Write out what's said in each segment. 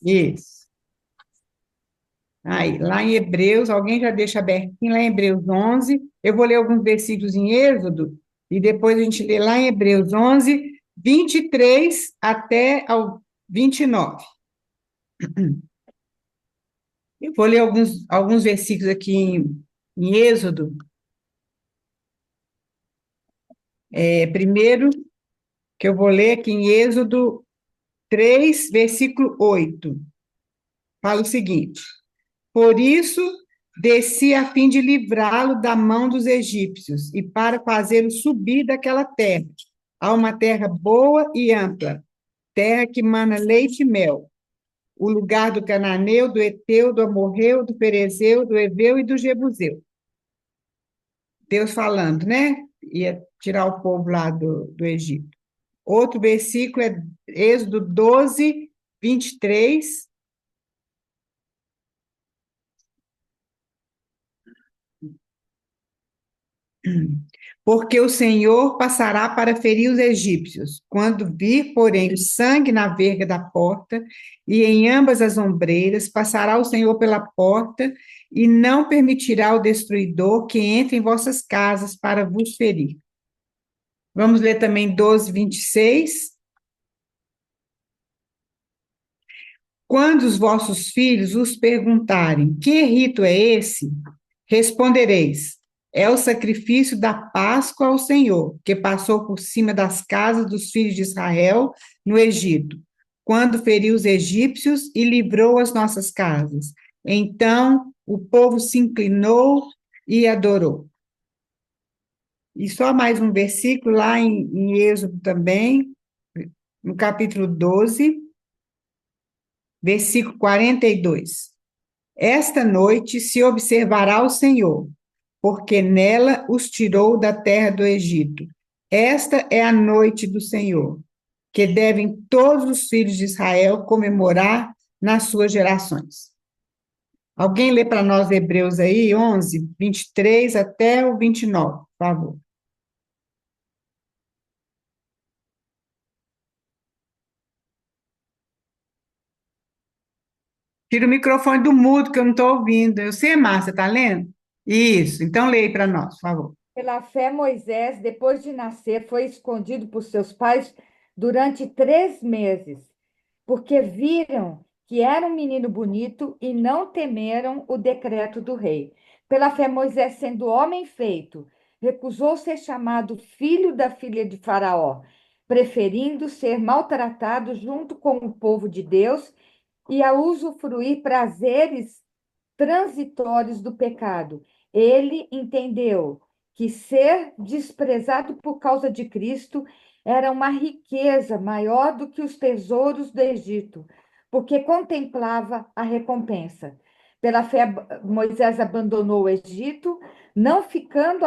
Isso. Aí, lá em Hebreus, alguém já deixa abertinho lá em Hebreus 11. Eu vou ler alguns versículos em Êxodo e depois a gente lê lá em Hebreus 11, 23 até ao 29. Eu vou ler alguns versículos aqui em Êxodo. Primeiro, que eu vou ler aqui em Êxodo 3, versículo 8. Fala o seguinte: Por isso desci a fim de livrá-lo da mão dos egípcios e para fazê-lo subir daquela terra, a uma terra boa e ampla, terra que mana leite e mel, o lugar do cananeu, do Eteu, do Amorreu, do Perezeu, do Eveu e do Jebuseu. Deus falando, né? Ia tirar o povo lá do Egito. Outro versículo é Êxodo 12, 23. Porque o Senhor passará para ferir os egípcios. Quando vir, porém, o sangue na verga da porta e em ambas as ombreiras, passará o Senhor pela porta e não permitirá o destruidor que entre em vossas casas para vos ferir. Vamos ler também 12, 26. Quando os vossos filhos os perguntarem: que rito é esse? Respondereis: é o sacrifício da Páscoa ao Senhor, que passou por cima das casas dos filhos de Israel no Egito, quando feriu os egípcios e livrou as nossas casas. Então o povo se inclinou e adorou. E só mais um versículo lá em Êxodo também, no capítulo 12, versículo 42. Esta noite se observará o Senhor, porque nela os tirou da terra do Egito. Esta é a noite do Senhor, que devem todos os filhos de Israel comemorar nas suas gerações. Alguém lê para nós Hebreus aí, 11, 23 até o 29, por favor. Tira o microfone do mudo, que eu não estou ouvindo. Eu sei, Márcia, está lendo? Isso, então leia para nós, por favor. Pela fé, Moisés, depois de nascer, foi escondido por seus pais durante 3 meses, porque viram que era um menino bonito e não temeram o decreto do rei. Pela fé, Moisés, sendo homem feito, recusou ser chamado filho da filha de Faraó, preferindo ser maltratado junto com o povo de Deus e a usufruir prazeres transitórios do pecado. Ele entendeu que ser desprezado por causa de Cristo era uma riqueza maior do que os tesouros do Egito, porque contemplava a recompensa. Pela fé, Moisés abandonou o Egito, não ficando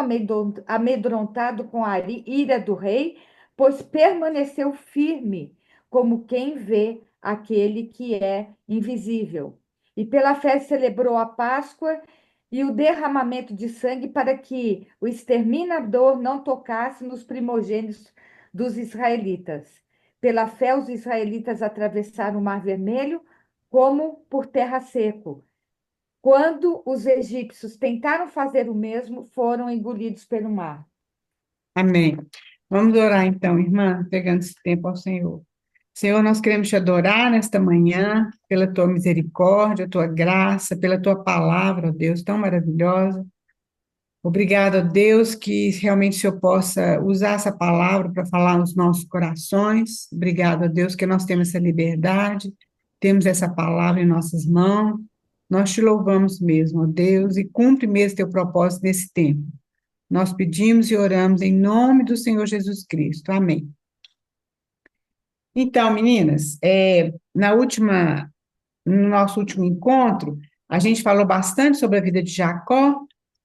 amedrontado com a ira do rei, pois permaneceu firme, como quem vê aquele que é invisível. E pela fé celebrou a Páscoa e o derramamento de sangue para que o exterminador não tocasse nos primogênitos dos israelitas. Pela fé, os israelitas atravessaram o Mar Vermelho como por terra seco. Quando os egípcios tentaram fazer o mesmo, foram engolidos pelo mar. Amém. Vamos orar então, irmã, pegando esse tempo ao Senhor. Senhor, nós queremos te adorar nesta manhã, pela tua misericórdia, tua graça, pela tua palavra, ó Deus, tão maravilhosa. Obrigado, ó Deus, que realmente o Senhor possa usar essa palavra para falar nos nossos corações. Obrigado, ó Deus, que nós temos essa liberdade, temos essa palavra em nossas mãos. Nós te louvamos mesmo, ó Deus, e cumpre mesmo teu propósito nesse tempo. Nós pedimos e oramos em nome do Senhor Jesus Cristo. Amém. Então, meninas, no nosso último encontro, a gente falou bastante sobre a vida de Jacó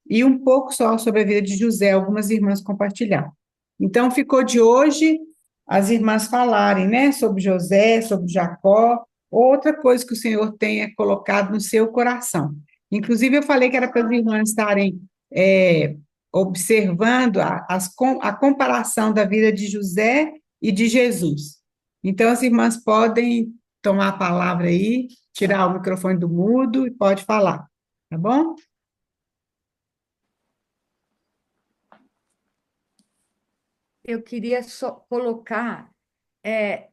e um pouco só sobre a vida de José, algumas irmãs compartilharam. Então, ficou de hoje as irmãs falarem, né, sobre José, sobre Jacó, outra coisa que o Senhor tenha colocado no seu coração. Inclusive, eu falei que era para as irmãs estarem observando a comparação da vida de José e de Jesus. Então, as irmãs podem tomar a palavra aí, tirar o microfone do mudo e pode falar, tá bom? Eu queria só colocar, é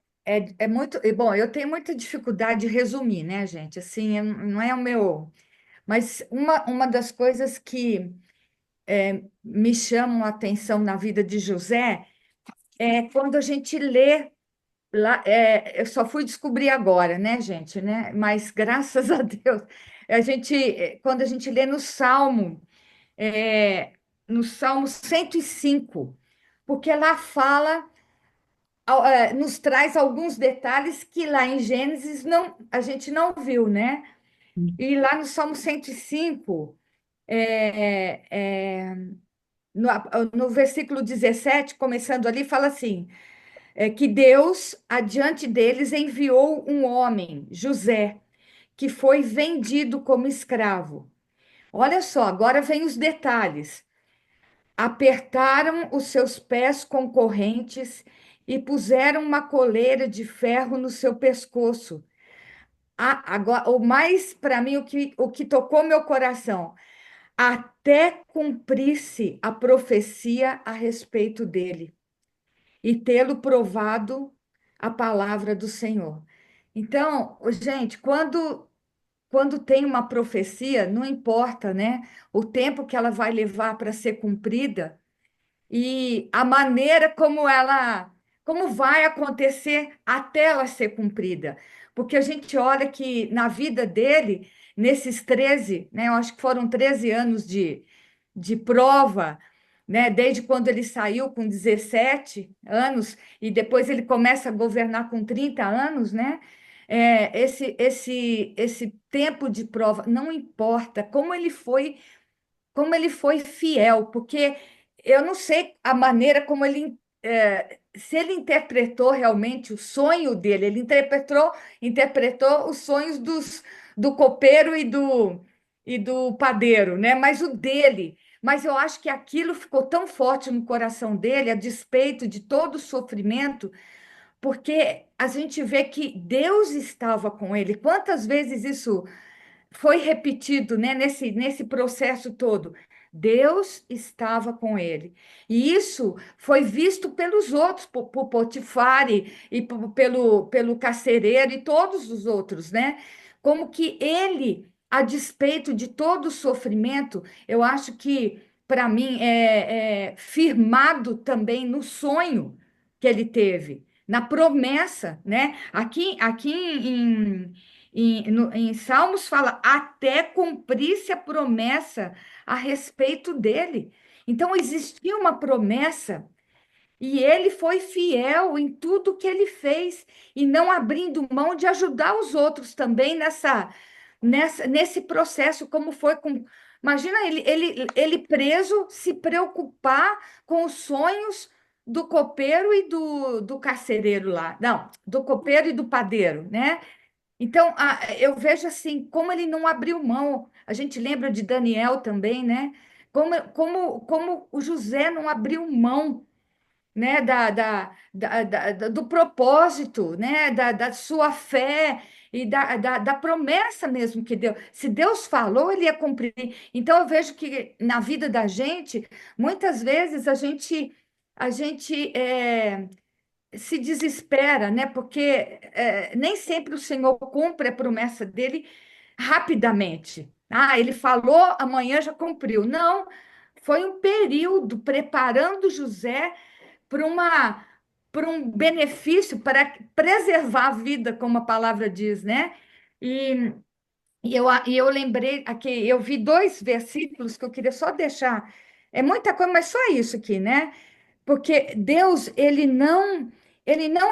muito, bom, eu tenho muita dificuldade de resumir, né, gente? Assim, não é o meu, mas uma das coisas que me chamam a atenção na vida de José é quando a gente lê lá, eu só fui descobrir agora, né, gente, né? Mas graças a Deus, quando a gente lê no Salmo 105, porque lá fala, nos traz alguns detalhes que lá em Gênesis a gente não viu, né? E lá no Salmo 105, é, é, no, no versículo 17, começando ali, fala assim: que Deus, adiante deles, enviou um homem, José, que foi vendido como escravo. Olha só, agora vem os detalhes. Apertaram os seus pés com correntes e puseram uma coleira de ferro no seu pescoço. Agora, o mais para mim, o que tocou meu coração, até cumprisse a profecia a respeito dele e tê-lo provado a palavra do Senhor. Então, gente, quando tem uma profecia, não importa, né, o tempo que ela vai levar para ser cumprida, e a maneira como vai acontecer até ela ser cumprida. Porque a gente olha que na vida dele, nesses 13, né, eu acho que foram 13 anos de prova, né, desde quando ele saiu com 17 anos e depois ele começa a governar com 30 anos, né? Esse tempo de prova, não importa como ele foi fiel, porque eu não sei a maneira como se ele interpretou realmente o sonho dele, ele interpretou os sonhos do copeiro e do padeiro, né? Mas o dele. Mas eu acho que aquilo ficou tão forte no coração dele, a despeito de todo o sofrimento, porque a gente vê que Deus estava com ele. Quantas vezes isso foi repetido, né, nesse processo todo. Deus estava com ele. E isso foi visto pelos outros, por Potifar e pelo carcereiro e todos os outros, né? Como que ele, a despeito de todo o sofrimento, eu acho que, para mim, é firmado também no sonho que ele teve, na promessa, né? Aqui em Salmos fala até cumprir-se a promessa a respeito dele. Então existia uma promessa e ele foi fiel em tudo que ele fez e não abrindo mão de ajudar os outros também nesse processo, como foi com. Imagina ele preso se preocupar com os sonhos do copeiro e do carcereiro lá. Não, do copeiro e do padeiro, né? Então, eu vejo assim, como ele não abriu mão. A gente lembra de Daniel também, né? Como o José não abriu mão, né? Do propósito, né? Da sua fé e da promessa mesmo que Deus. Se Deus falou, ele ia cumprir. Então, eu vejo que na vida da gente, muitas vezes a gente se desespera, né? Porque nem sempre o Senhor cumpre a promessa dele rapidamente. Ah, ele falou, amanhã já cumpriu. Não, foi um período preparando José para para um benefício, para preservar a vida, como a palavra diz, né? E, e eu lembrei aqui, eu vi dois versículos que eu queria só deixar. É muita coisa, mas só isso aqui, né? Porque Deus, ele não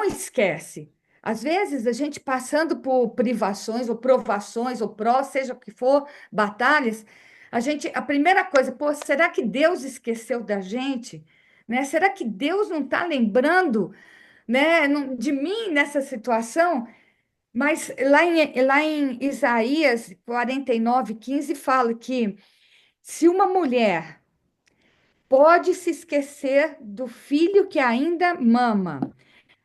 esquece. Às vezes, a gente passando por privações, ou provações, ou seja o que for, batalhas, a primeira coisa, pô, será que Deus esqueceu da gente? Né? Será que Deus não está lembrando, né, de mim nessa situação? Mas lá em Isaías 49:15 fala que se uma mulher pode se esquecer do filho que ainda mama,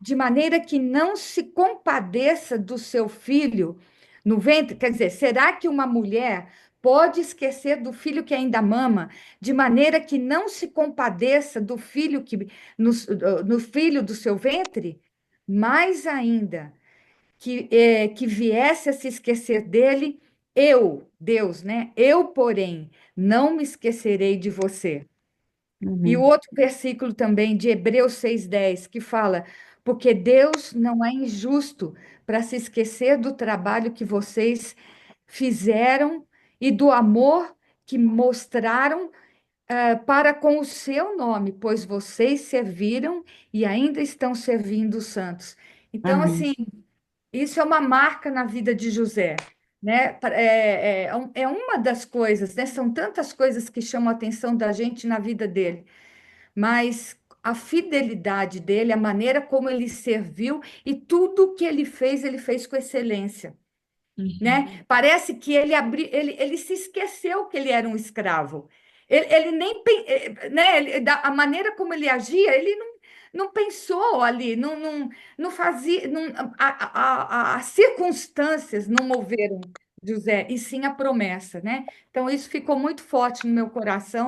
de maneira que não se compadeça do seu filho no ventre. Quer dizer, será que uma mulher pode esquecer do filho que ainda mama, de maneira que não se compadeça do filho no filho do seu ventre? Mais ainda, que viesse a se esquecer dele, eu, Deus, né? Eu, porém, não me esquecerei de você. E o Uhum. outro versículo também de Hebreus 6:10 que fala: porque Deus não é injusto para se esquecer do trabalho que vocês fizeram e do amor que mostraram para com o seu nome, pois vocês serviram e ainda estão servindo os santos. Então, Amém. assim, isso é uma marca na vida de José, né? É uma das coisas, né? São tantas coisas que chamam a atenção da gente na vida dele, mas a fidelidade dele, a maneira como ele serviu e tudo que ele fez com excelência, Uhum. né? Parece que ele se esqueceu que ele era um escravo. Ele nem, né? A maneira como ele agia, ele não pensou ali, não fazia, as circunstâncias não moveram José, e sim a promessa, né? Então, isso ficou muito forte no meu coração,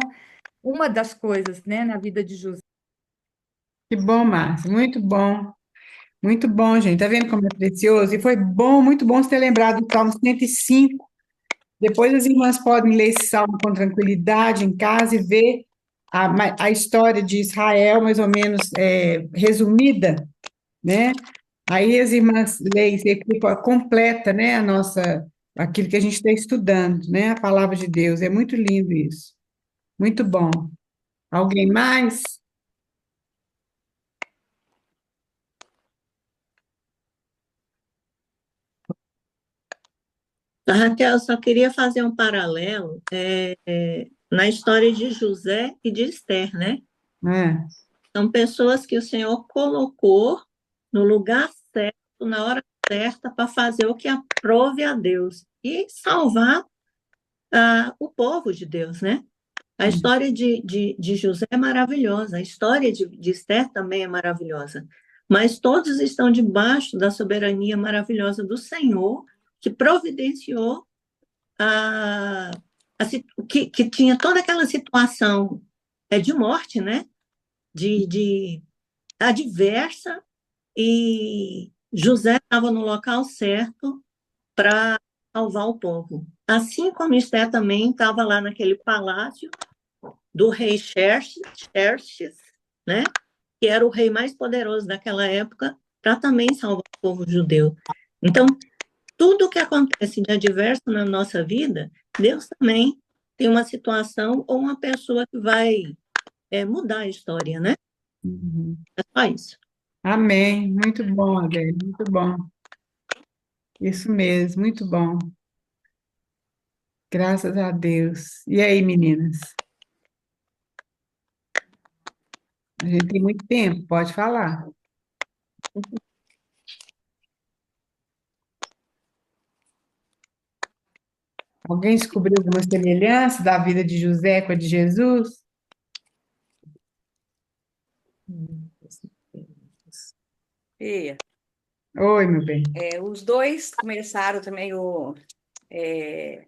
uma das coisas, né, na vida de José. Que bom, Márcia. Muito bom, gente. Tá vendo como é precioso? E foi bom, muito bom você ter lembrado do Salmo 105. Depois as irmãs podem ler esse salmo com tranquilidade em casa e ver a história de Israel, mais ou menos resumida, né? Aí as irmãs leem, você completa, né, aquilo que a gente está estudando, né? A palavra de Deus. É muito lindo isso. Muito bom. Alguém mais? Raquel, eu só queria fazer um paralelo na história de José e de Esther, né? É. São pessoas que o Senhor colocou no lugar certo, na hora certa, para fazer o que aprove a Deus e salvar o povo de Deus, né? A história de José é maravilhosa, a história de Esther também é maravilhosa, mas todos estão debaixo da soberania maravilhosa do Senhor, que providenciou a, que tinha toda aquela situação de morte, né? De adversa, e José estava no local certo para salvar o povo. Assim como Esté também estava lá naquele palácio do rei Xerxes, né? Que era o rei mais poderoso daquela época, para também salvar o povo judeu. Então, tudo que acontece de adverso na nossa vida, Deus também tem uma situação ou uma pessoa que vai mudar a história, né? Uhum. É só isso. Amém. Muito bom, Adélio. Muito bom. Isso mesmo, muito bom. Graças a Deus. E aí, meninas? A gente tem muito tempo, pode falar. Alguém descobriu alguma semelhança da vida de José com a de Jesus? E, Oi, meu bem. os dois começaram também, é,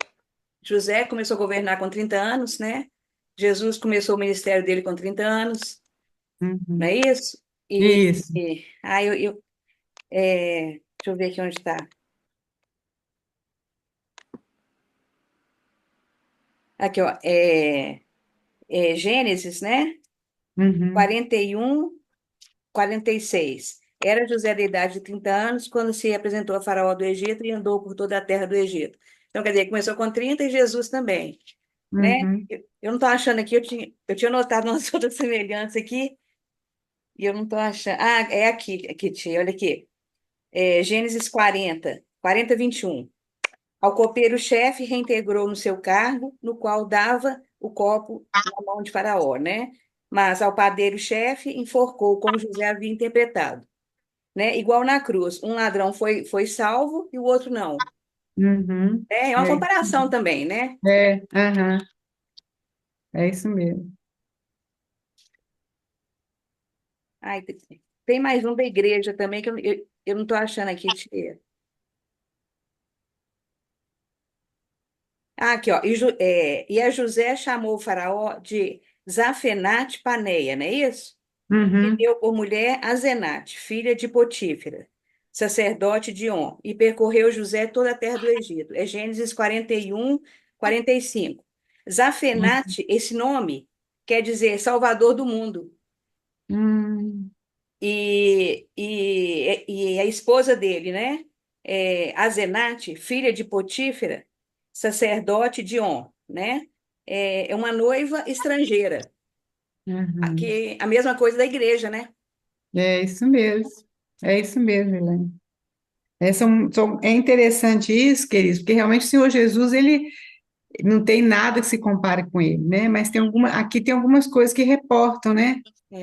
José começou a governar com 30 anos, né? Jesus começou o ministério dele com 30 anos, não Uhum. é isso? Isso. Deixa eu ver aqui onde está. Aqui, ó, Gênesis, né? Uhum. 41, 46. Era José da idade de 30 anos quando se apresentou a Faraó do Egito e andou por toda a terra do Egito. Então, quer dizer, começou com 30 e Jesus também, né? Uhum. Eu não estou achando aqui, eu tinha notado umas outras semelhanças aqui, e eu não estou achando. Ah, é aqui, tia, olha aqui. Gênesis 40, 21. Ao copeiro-chefe reintegrou no seu cargo, no qual dava o copo na mão de Faraó, né? Mas ao padeiro-chefe enforcou, como José havia interpretado, né? Igual na cruz. Um ladrão foi salvo e o outro não. Uhum. É uma comparação também, né? Aham, é isso mesmo. Ai, tem mais um da igreja também, que eu não estou achando aqui, tia. Ah, aqui, ó. E a José chamou o faraó de Zafenate Paneia, não é isso? E Uhum, deu por mulher a Zenate, filha de Potífera, sacerdote de On, e percorreu José toda a terra do Egito. É Gênesis 41, 45. Zafenate, esse nome, quer dizer Salvador do mundo. uhum, E a esposa dele, né? Azenate, filha de Potífera, sacerdote de On, né? É uma noiva estrangeira. uhum. Aqui, a mesma coisa da igreja, né? É isso mesmo. É isso mesmo, Helene. É interessante isso, queridos, porque realmente o Senhor Jesus, ele não tem nada que se compare com ele, né? Mas aqui tem algumas coisas que reportam, né,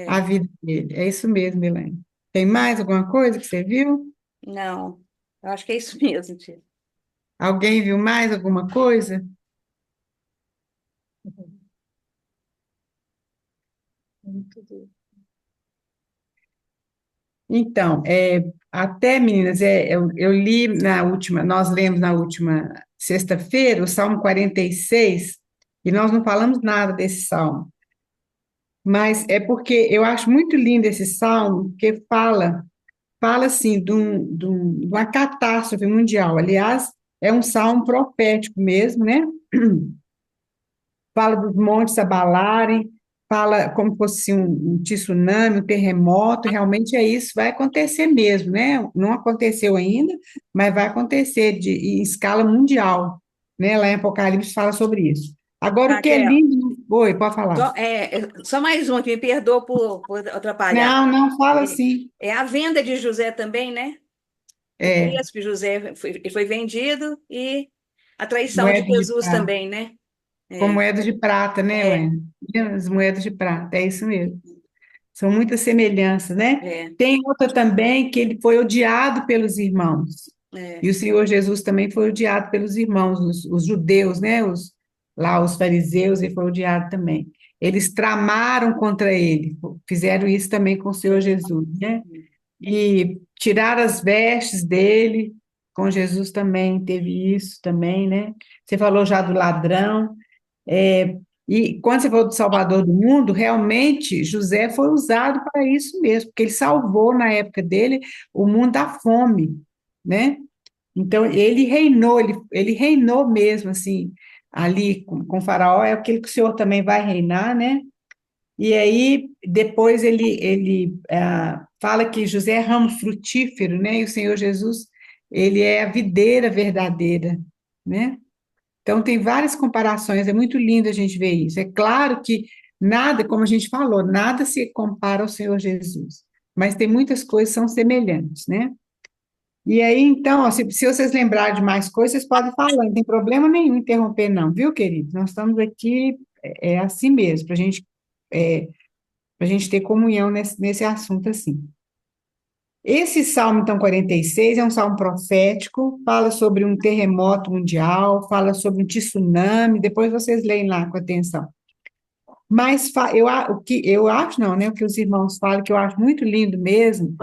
a É, vida dele. É isso mesmo, Helene. Tem mais alguma coisa que você viu? não, eu acho que é isso mesmo, tia. Alguém viu mais alguma coisa? Muito bem. Então, até, meninas, eu li nós lemos na última sexta-feira o Salmo 46, e nós não falamos nada desse salmo. Mas é porque eu acho muito lindo esse salmo, porque fala assim de uma catástrofe mundial. Aliás, é um salmo profético mesmo, né? Fala dos montes abalarem, fala como fosse um tsunami, um terremoto, realmente é isso, vai acontecer mesmo, né? Não aconteceu ainda, mas vai acontecer em escala mundial, né? Lá em Apocalipse fala sobre isso. Agora, o que é Raquel, lindo... Oi, pode falar. só mais uma que me perdoa por atrapalhar. Não, não, fala É, assim. é a venda de José também, né? O É, preço que José foi vendido e a traição de moeda de Jesus prata. também, né? Com É, moedas de prata, né, é, Helene? As moedas de prata, é isso mesmo. São muitas semelhanças, né? é, Tem outra também que ele foi odiado pelos irmãos. é. E o Senhor Jesus também foi odiado pelos irmãos, os judeus, né? Os fariseus, ele foi odiado também. Eles tramaram contra ele, fizeram isso também com o Senhor Jesus, né? E tiraram as vestes dele, com Jesus também teve isso também, né? Você falou já do ladrão. É, e quando você falou do Salvador do mundo, realmente José foi usado para isso mesmo, porque ele salvou na época dele o mundo da fome, né? Então ele reinou mesmo assim, ali com Faraó, é aquilo que o Senhor também vai reinar, né? E aí depois ele fala que José é ramo frutífero, né? E o Senhor Jesus, ele é a videira verdadeira, né? Então, tem várias comparações, é muito lindo a gente ver isso. É claro que nada, como a gente falou, nada se compara ao Senhor Jesus, mas tem muitas coisas que são semelhantes, né? E aí, então, ó, se vocês lembrarem de mais coisas, vocês podem falar, não tem problema nenhum interromper, não, viu, querido? Nós estamos aqui, assim mesmo, para a gente ter comunhão nesse assunto assim. Esse Salmo, então, 46 é um salmo profético, fala sobre um terremoto mundial, fala sobre um tsunami, depois vocês leem lá com atenção. Mas o que eu acho, não, né? O que os irmãos falam, que eu acho muito lindo mesmo,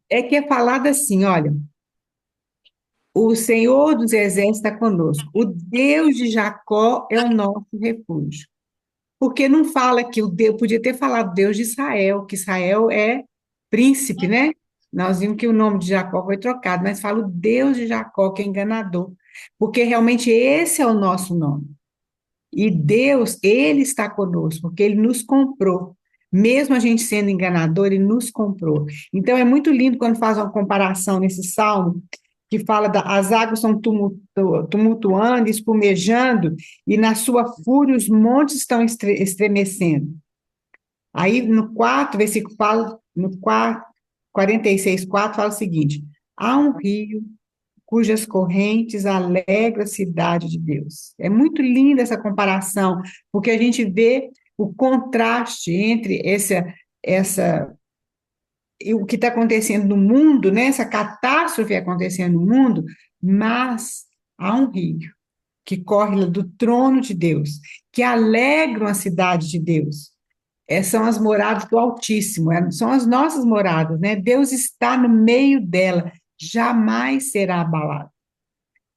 é que é falado assim: olha, o Senhor dos Exércitos está conosco, o Deus de Jacó é o nosso refúgio. Porque não fala que o Deus, podia ter falado Deus de Israel, que Israel é príncipe, né? Nós vimos que o nome de Jacó foi trocado, mas fala o Deus de Jacó, que é enganador, porque realmente esse é o nosso nome. E Deus, ele está conosco, porque ele nos comprou. Mesmo a gente sendo enganador, ele nos comprou. Então é muito lindo quando faz uma comparação nesse salmo, que fala as águas estão tumultuando, espumejando, e na sua fúria os montes estão estremecendo. Aí no 4 versículo fala, no 4, 46, 4 fala o seguinte: há um rio cujas correntes alegram a cidade de Deus. É muito linda essa comparação, porque a gente vê o contraste entre essa e o que está acontecendo no mundo, né? Essa catástrofe acontecendo no mundo, mas há um rio que corre do trono de Deus, que alegram a cidade de Deus. são as moradas do Altíssimo, são as nossas moradas, né? Deus está no meio dela, jamais será abalado.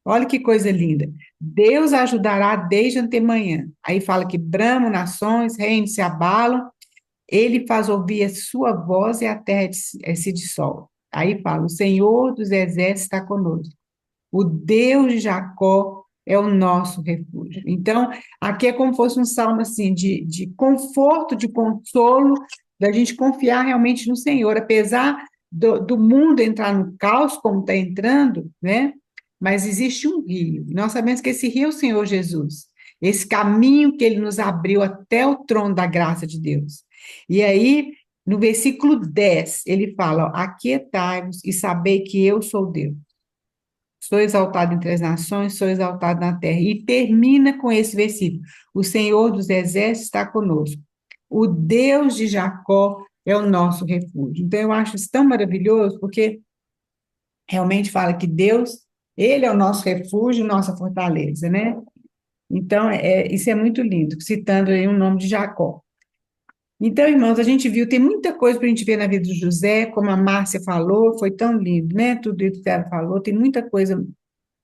Olha que coisa linda. Deus ajudará desde antemanhã. Aí fala que bramam nações, reinos se abalam, ele faz ouvir a sua voz e a terra se dissolve. Aí fala, o Senhor dos exércitos está conosco. O Deus de Jacó é o nosso refúgio. Então, aqui é como se fosse um salmo assim, de conforto, de consolo, da gente confiar realmente no Senhor, apesar do mundo entrar no caos, como está entrando, né? Mas existe um rio. Nós sabemos que esse rio é o Senhor Jesus. Esse caminho que ele nos abriu até o trono da graça de Deus. E aí, no versículo 10, ele fala: ó, aquietai-vos e sabei que eu sou Deus. Sou exaltado entre as nações, sou exaltado na terra. E termina com esse versículo: o Senhor dos exércitos está conosco. O Deus de Jacó é o nosso refúgio. Então, eu acho isso tão maravilhoso, porque realmente fala que Deus, ele é o nosso refúgio, nossa fortaleza, né? Então, isso é muito lindo, citando aí o nome de Jacó. Então, irmãos, a gente viu, tem muita coisa para a gente ver na vida de José, como a Márcia falou, foi tão lindo, né? Tudo isso que ela falou, tem muita coisa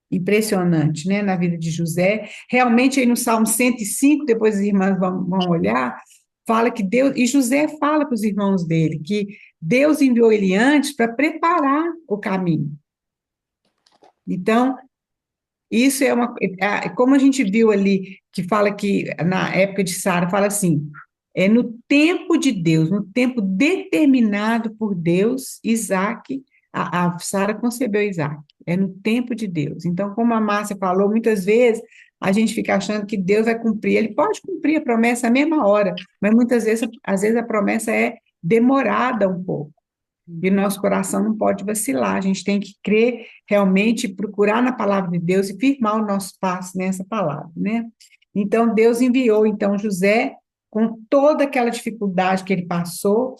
impressionante, né, na vida de José. Realmente, aí no Salmo 105, depois as irmãs vão olhar, fala que Deus, e José fala para os irmãos dele, que Deus enviou ele antes para preparar o caminho. Então, isso como a gente viu ali, que fala que na época de Sara, fala assim, no tempo de Deus, no tempo determinado por Deus, Isaac, a Sara concebeu Isaac, é no tempo de Deus. Então, como a Márcia falou, muitas vezes a gente fica achando que Deus vai cumprir, ele pode cumprir a promessa à mesma hora, mas muitas vezes, às vezes a promessa é demorada um pouco. E o nosso coração não pode vacilar, a gente tem que crer realmente, procurar na palavra de Deus e firmar o nosso passo nessa palavra, né? Então, Deus enviou, então, José, com toda aquela dificuldade que ele passou.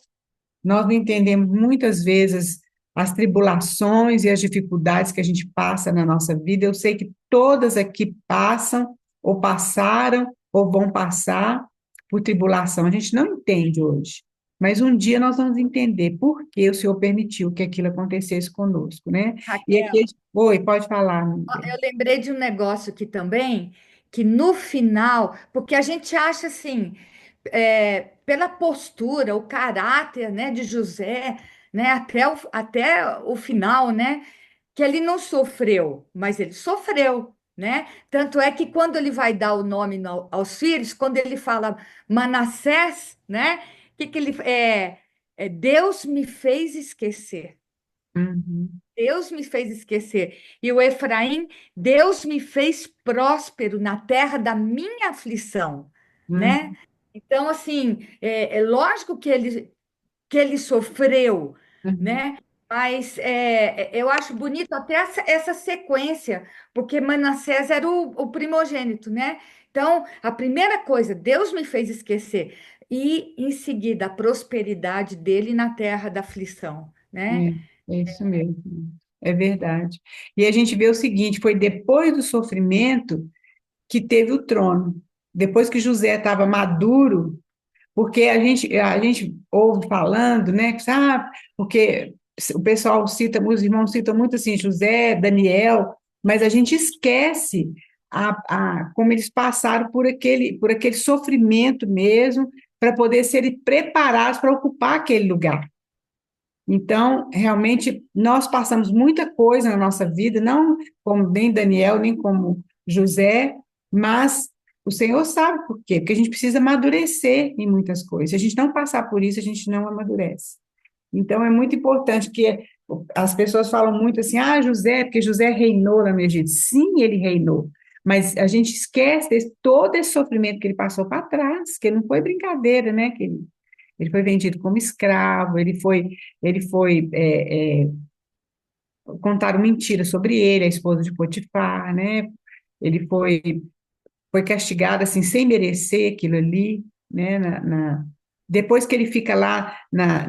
Nós não entendemos muitas vezes as tribulações e as dificuldades que a gente passa na nossa vida. Eu sei que todas aqui passam, ou passaram, ou vão passar por tribulação. A gente não entende hoje. Mas um dia nós vamos entender por que o Senhor permitiu que aquilo acontecesse conosco, né? E Raquel, aqui, oi, pode falar, ó, amiga. eu lembrei de um negócio aqui também, que no final, porque a gente acha assim, pela postura, o caráter, né, de José, né, até o final, né, que ele não sofreu, mas ele sofreu, né? Tanto é que quando ele vai dar o nome aos filhos, quando ele fala Manassés, né, que ele Deus me fez esquecer. Uhum, Deus me fez esquecer. E o Efraim, Deus me fez próspero na terra da minha aflição, né? uhum, Então, assim, é lógico que ele sofreu, uhum. né? Mas eu acho bonito até essa sequência, porque Manassés era o primogênito, né? Então, a primeira coisa, Deus me fez esquecer. E, em seguida, a prosperidade dele na terra da aflição, né? É isso mesmo, é verdade. E a gente vê o seguinte: foi depois do sofrimento que teve o trono. Depois que José estava maduro, porque a gente ouve falando, né, que, porque o pessoal cita, os irmãos citam muito assim, José, Daniel, mas a gente esquece como eles passaram por aquele sofrimento mesmo, para poder serem preparados para ocupar aquele lugar. Então, realmente, nós passamos muita coisa na nossa vida, não como nem Daniel, nem como José, mas o Senhor sabe por quê, porque a gente precisa amadurecer em muitas coisas. Se a gente não passar por isso, a gente não amadurece. Então, é muito importante que as pessoas falam muito assim, José, porque José reinou na minha vida. Sim, ele reinou, mas a gente esquece todo esse sofrimento que ele passou para trás, que não foi brincadeira, né, querido? Ele foi vendido como escravo, contaram mentiras sobre ele, a esposa de Potifar, né? Ele foi castigado assim, sem merecer aquilo ali, né? Depois que ele fica lá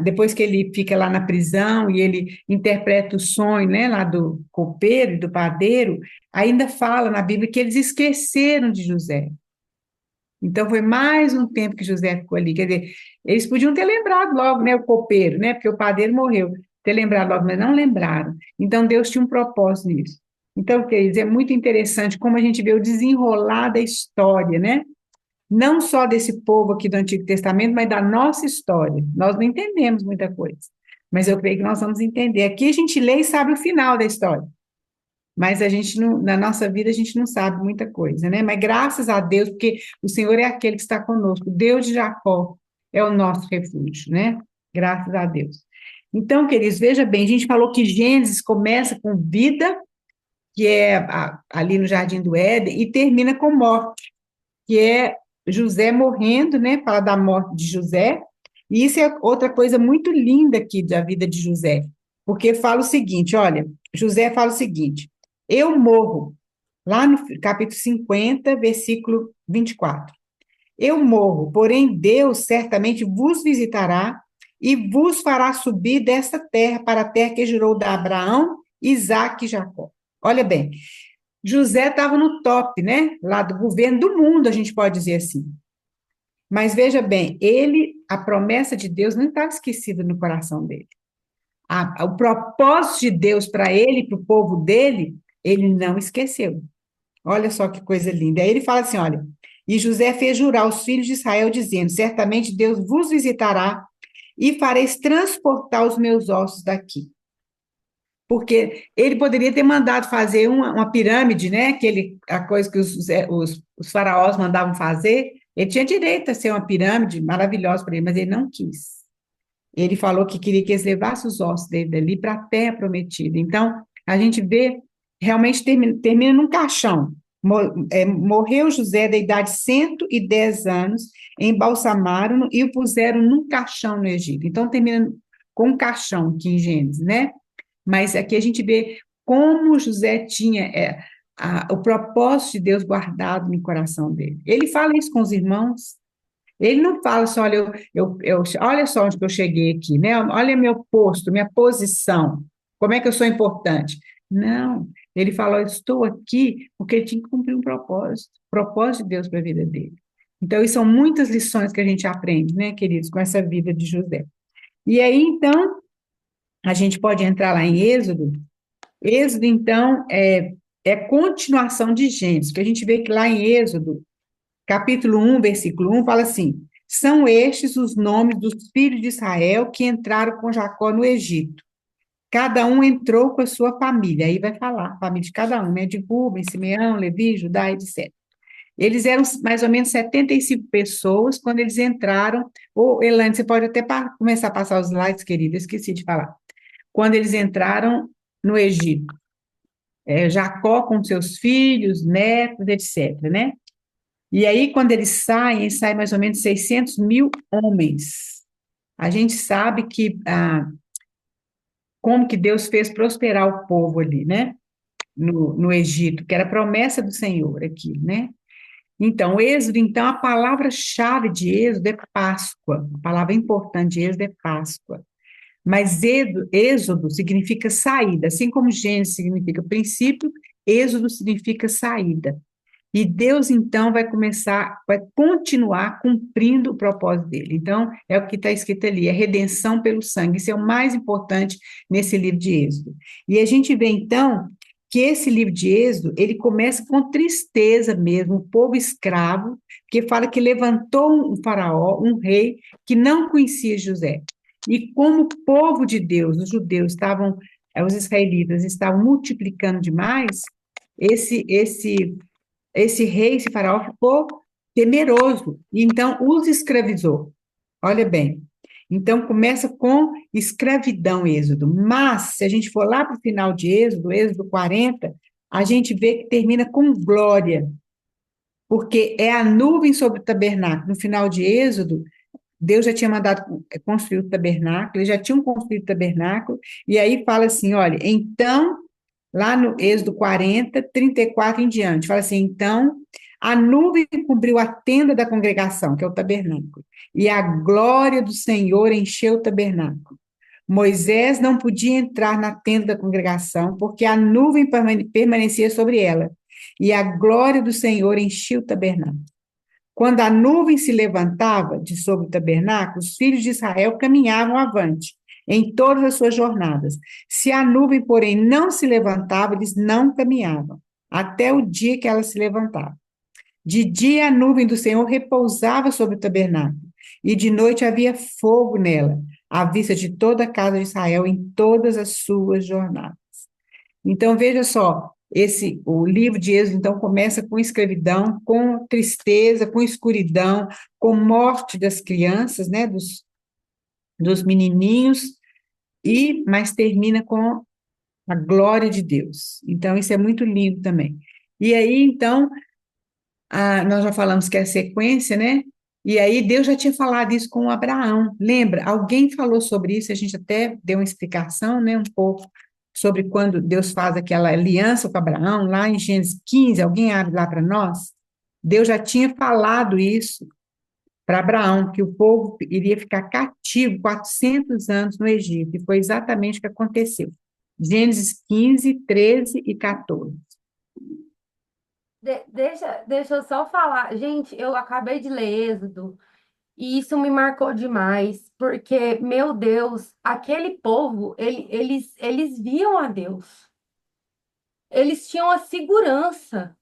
depois que ele fica lá na prisão e ele interpreta o sonho, né, lá do copeiro e do padeiro, ainda fala na Bíblia que eles esqueceram de José. Então, foi mais um tempo que José ficou ali. Quer dizer, eles podiam ter lembrado logo, né, o copeiro, né, porque o padeiro morreu, ter lembrado logo, mas não lembraram. Então, Deus tinha um propósito nisso. Então, queridos, é muito interessante como a gente vê o desenrolar da história, né? Não só desse povo aqui do Antigo Testamento, mas da nossa história. Nós não entendemos muita coisa, mas eu creio que nós vamos entender. Aqui a gente lê e sabe o final da história, mas a gente não, na nossa vida a gente não sabe muita coisa, né? Mas graças a Deus, porque o Senhor é aquele que está conosco, Deus de Jacó é o nosso refúgio, né? Graças a Deus. Então, queridos, veja bem, a gente falou que Gênesis começa com vida, que é ali no Jardim do Éden, e termina com morte, que é José morrendo, né? Fala da morte de José, e isso é outra coisa muito linda aqui da vida de José, porque fala o seguinte, olha, José fala o seguinte, eu morro, lá no capítulo 50, versículo 24, eu morro, porém Deus certamente vos visitará e vos fará subir desta terra para a terra que jurou da Abraão, Isaque e Jacó. Olha bem, José estava no top, né? Lá do governo do mundo, a gente pode dizer assim. Mas veja bem, a promessa de Deus não estava esquecida no coração dele. O propósito de Deus para ele, para o povo dele, ele não esqueceu. Olha só que coisa linda. Aí ele fala assim: olha, e José fez jurar os filhos de Israel, dizendo: certamente Deus vos visitará e fareis transportar os meus ossos daqui. Porque ele poderia ter mandado fazer uma pirâmide, né? A coisa que os faraós mandavam fazer. Ele tinha direito a ser uma pirâmide maravilhosa para ele, mas ele não quis. Ele falou que queria que eles levassem os ossos dele dali para a terra prometida. Então, a gente vê, realmente termina num caixão. Morreu José da idade de 110 anos, embalsamaram-no e o puseram num caixão no Egito. Então, termina com um caixão aqui em Gênesis, né? Mas aqui a gente vê como José tinha o propósito de Deus guardado no coração dele. Ele fala isso com os irmãos. Ele não fala só, olha, olha só onde que eu cheguei aqui, né? Olha meu posto, minha posição, como é que eu sou importante. Não, ele fala, eu estou aqui porque ele tinha que cumprir um propósito de Deus para a vida dele. Então, isso são muitas lições que a gente aprende, né, queridos, com essa vida de José. E aí, então, a gente pode entrar lá em Êxodo. Êxodo, então, é continuação de Gênesis, porque a gente vê que lá em Êxodo, capítulo 1, versículo 1, fala assim: são estes os nomes dos filhos de Israel que entraram com Jacó no Egito. Cada um entrou com a sua família. Aí vai falar, a família de cada um, né? De Rubem, Simeão, Levi, Judá, etc. Eles eram mais ou menos 75 pessoas quando eles entraram. Ou, Elaine, você pode até começar a passar os slides, querida, esqueci de falar. Quando eles entraram no Egito. Jacó com seus filhos, netos, etc., né? E aí, quando eles saem mais ou menos 600 mil homens. A gente sabe que como que Deus fez prosperar o povo ali, né? No Egito, que era a promessa do Senhor aqui, né? Então, Êxodo, então, a palavra-chave de Êxodo é Páscoa. A palavra importante de Êxodo é Páscoa. Mas Êxodo significa saída, assim como Gênesis significa princípio, Êxodo significa saída. E Deus, então, vai continuar cumprindo o propósito dele. Então, é o que está escrito ali, é redenção pelo sangue. Isso é o mais importante nesse livro de Êxodo. E a gente vê, então, que esse livro de Êxodo, ele começa com tristeza mesmo, o povo escravo, que fala que levantou um faraó, um rei, que não conhecia José. E como o povo de Deus, os judeus os israelitas estavam multiplicando demais, esse rei, esse faraó, ficou temeroso, e então os escravizou. Olha bem, então começa com escravidão, Êxodo, mas se a gente for lá para o final de Êxodo 40, a gente vê que termina com glória, porque é a nuvem sobre o tabernáculo. No final de Êxodo, Deus já tinha mandado construir o tabernáculo, eles já tinham construído o tabernáculo, e aí fala assim, olha, então lá no Êxodo 40, 34 em diante. Fala assim, então, a nuvem cobriu a tenda da congregação, que é o tabernáculo, e a glória do Senhor encheu o tabernáculo. Moisés não podia entrar na tenda da congregação, porque a nuvem permanecia sobre ela, e a glória do Senhor encheu o tabernáculo. Quando a nuvem se levantava de sobre o tabernáculo, os filhos de Israel caminhavam avante em todas as suas jornadas. Se a nuvem, porém, não se levantava, eles não caminhavam, até o dia que ela se levantava. De dia a nuvem do Senhor repousava sobre o tabernáculo, e de noite havia fogo nela, à vista de toda a casa de Israel em todas as suas jornadas. Então, veja só, o livro de Êxodo, então, começa com escravidão, com tristeza, com escuridão, com morte das crianças, né, dos menininhos, mas termina com a glória de Deus. Então, isso é muito lindo também. E aí, então, nós já falamos que é a sequência, né? E aí Deus já tinha falado isso com Abraão. Lembra? Alguém falou sobre isso, a gente até deu uma explicação, né? Um pouco sobre quando Deus faz aquela aliança com Abraão, lá em Gênesis 15, alguém abre lá para nós? Deus já tinha falado isso para Abraão, que o povo iria ficar cativo 400 anos no Egito, e foi exatamente o que aconteceu. Gênesis 15, 13 e 14. Deixa eu só falar. Gente, eu acabei de ler Êxodo e isso me marcou demais, porque, meu Deus, aquele povo, eles viam a Deus. Eles tinham a segurança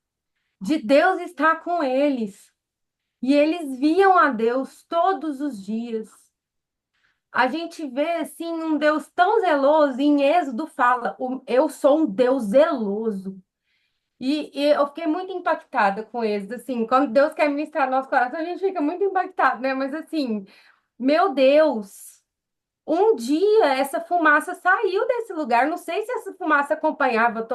de Deus estar com eles. E eles viam a Deus todos os dias. A gente vê, assim, um Deus tão zeloso, e em Êxodo fala, eu sou um Deus zeloso. E eu fiquei muito impactada com eles, assim, quando Deus quer ministrar nosso coração, a gente fica muito impactado, né? Mas assim, meu Deus, um dia essa fumaça saiu desse lugar, não sei se essa fumaça acompanhava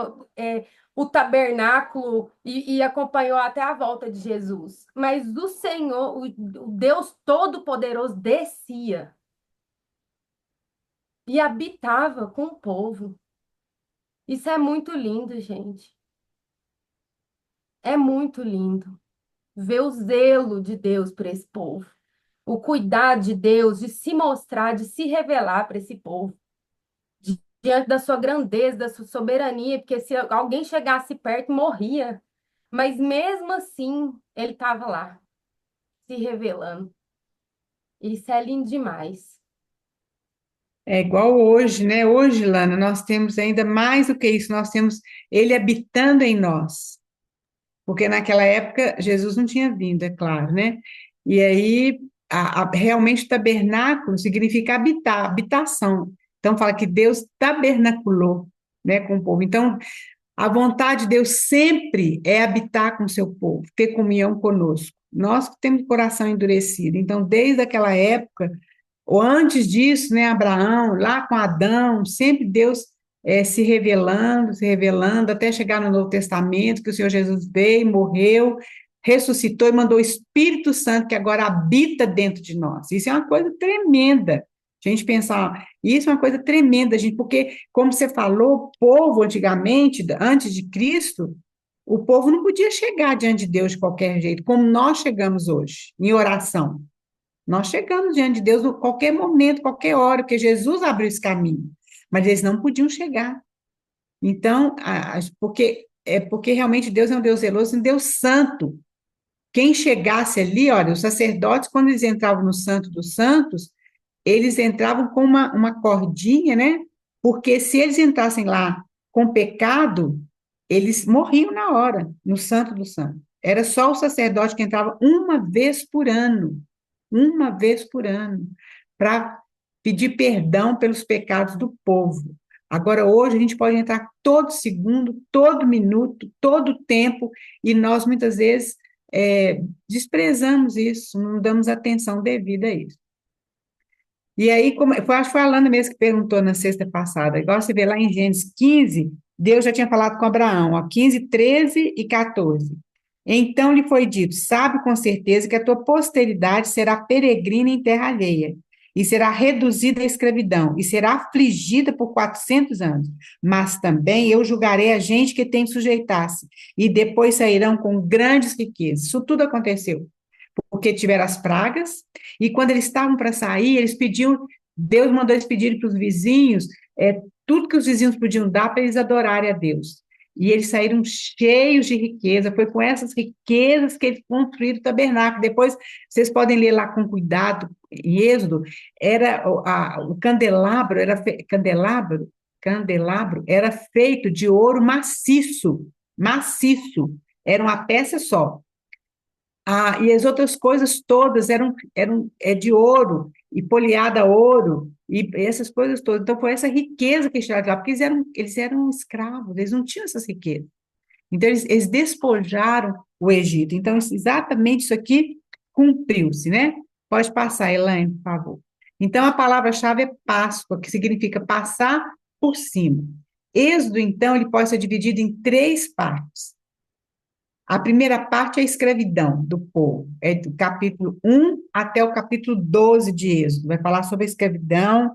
o tabernáculo e acompanhou até a volta de Jesus, mas o Senhor, o Deus Todo-Poderoso descia e habitava com o povo. Isso é muito lindo, gente. É muito lindo ver o zelo de Deus por esse povo, o cuidado de Deus de se mostrar, de se revelar para esse povo, diante da sua grandeza, da sua soberania, porque se alguém chegasse perto, morria. Mas mesmo assim, ele estava lá, se revelando. Isso é lindo demais. É igual hoje, né? Hoje, Lana, nós temos ainda mais do que isso, nós temos ele habitando em nós. Porque naquela época Jesus não tinha vindo, é claro, né? E aí, realmente, tabernáculo significa habitar, habitação. Então, fala que Deus tabernaculou, né, com o povo. Então, a vontade de Deus sempre é habitar com o seu povo, ter comunhão conosco. Nós que temos o coração endurecido. Então, desde aquela época, ou antes disso, né, Abraão, lá com Adão, sempre Deus se revelando, até chegar no Novo Testamento, que o Senhor Jesus veio, morreu, ressuscitou e mandou o Espírito Santo, que agora habita dentro de nós. Isso é uma coisa tremenda. A gente pensar, isso é uma coisa tremenda, gente, porque, como você falou, o povo antigamente, antes de Cristo, o povo não podia chegar diante de Deus de qualquer jeito, como nós chegamos hoje, em oração. Nós chegamos diante de Deus em qualquer momento, qualquer hora, porque Jesus abriu esse caminho, mas eles não podiam chegar. Então, porque realmente Deus é um Deus zeloso, um Deus santo. Quem chegasse ali, olha, os sacerdotes, quando eles entravam no Santo dos Santos, eles entravam com uma cordinha, né? Porque se eles entrassem lá com pecado, eles morriam na hora, no Santo dos Santos. Era só o sacerdote que entrava uma vez por ano, para pedir perdão pelos pecados do povo. Agora, hoje, a gente pode entrar todo segundo, todo minuto, todo tempo, e nós, muitas vezes, desprezamos isso, não damos atenção devida a isso. E aí, acho que foi a Alana mesmo que perguntou na sexta passada, igual você vê lá em Gênesis 15, Deus já tinha falado com Abraão, ó, 15, 13 e 14. Então lhe foi dito, sabe com certeza que a tua posteridade será peregrina em terra alheia, e será reduzida à escravidão, e será afligida por 400 anos. Mas também eu julgarei a gente que tem que sujeitar-se, e depois sairão com grandes riquezas. Isso tudo aconteceu, porque tiveram as pragas, e quando eles estavam para sair, eles pediam, Deus mandou eles pedirem para os vizinhos, tudo que os vizinhos podiam dar para eles adorarem a Deus. e eles saíram cheios de riqueza. Foi com essas riquezas que eles construíram o tabernáculo. Depois, vocês podem ler lá com cuidado, em Êxodo, o candelabro candelabro era feito de ouro maciço, maciço, era uma peça só. E as outras coisas todas eram de ouro, e poliada a ouro, e essas coisas todas. Então, foi essa riqueza que eles tiraram de lá, porque eles eram escravos, eles não tinham essas riquezas. Então, eles despojaram o Egito. Então, exatamente isso aqui cumpriu-se, né? Pode passar, Elaine, por favor. Então, a palavra-chave é Páscoa, que significa passar por cima. Êxodo, então, ele pode ser dividido em 3 partes. A primeira parte é a escravidão do povo, é do capítulo 1 até o capítulo 12 de Êxodo. Vai falar sobre a escravidão,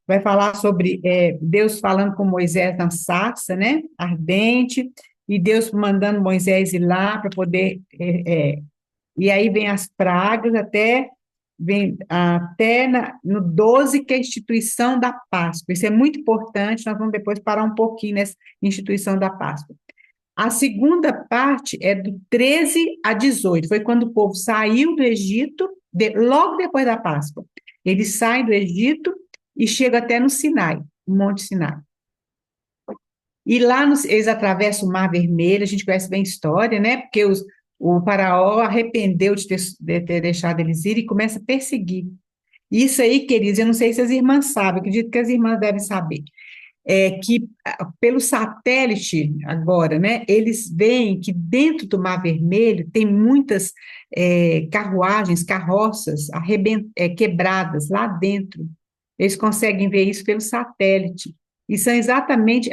vai falar sobre Deus falando com Moisés na sarça, né, ardente, e Deus mandando Moisés ir lá para poder. E aí vem as pragas, no 12, que é a instituição da Páscoa. Isso é muito importante, nós vamos depois parar um pouquinho nessa instituição da Páscoa. A segunda parte é do 13 a 18, foi quando o povo saiu do Egito, logo depois da Páscoa. Eles saem do Egito e chegam até no Sinai, no Monte Sinai. E lá eles atravessam o Mar Vermelho, a gente conhece bem a história, né? Porque o faraó arrependeu de ter deixado eles ir e começa a perseguir. Isso aí, queridos, eu não sei se as irmãs sabem, acredito que as irmãs devem saber. Que pelo satélite agora, né, eles veem que dentro do Mar Vermelho tem muitas carruagens, carroças quebradas lá dentro. Eles conseguem ver isso pelo satélite. E são exatamente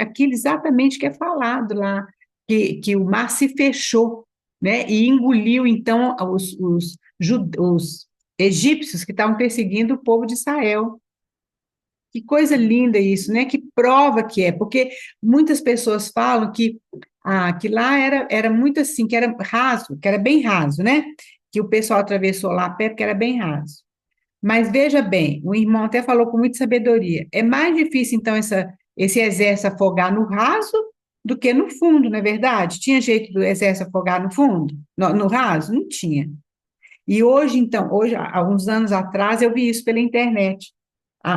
que é falado lá, que o mar se fechou, né, e engoliu, então, os egípcios que estavam perseguindo o povo de Israel. Que coisa linda isso, né? Que prova que é, porque muitas pessoas falam que lá era muito assim, que era raso, que era bem raso, né? Que o pessoal atravessou lá perto, que era bem raso. Mas veja bem, o irmão até falou com muita sabedoria. É mais difícil, então, esse exército afogar no raso do que no fundo, não é verdade? Tinha jeito do exército afogar no fundo? No raso? Não tinha. E hoje, então, há uns anos atrás, eu vi isso pela internet.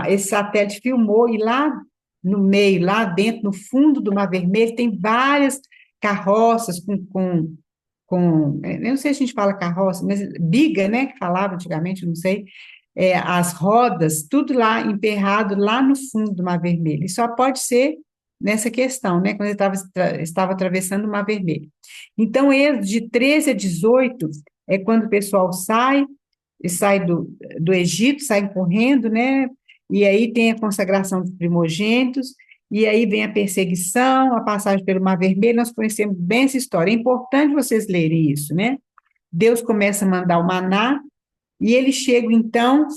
Esse satélite filmou, e lá no meio, lá dentro, no fundo do Mar Vermelho, tem várias carroças eu não sei se a gente fala carroça, mas biga, né, que falava antigamente, não sei, as rodas, tudo lá emperrado, lá no fundo do Mar Vermelho. E só pode ser nessa questão, né, quando ele estava atravessando o Mar Vermelho. Então, de 13 a 18 é quando o pessoal sai do Egito, sai correndo, né? E aí tem a consagração dos primogênitos, e aí vem a perseguição, a passagem pelo Mar Vermelho, nós conhecemos bem essa história. É importante vocês lerem isso, né? Deus começa a mandar o maná, e eles chegam, então,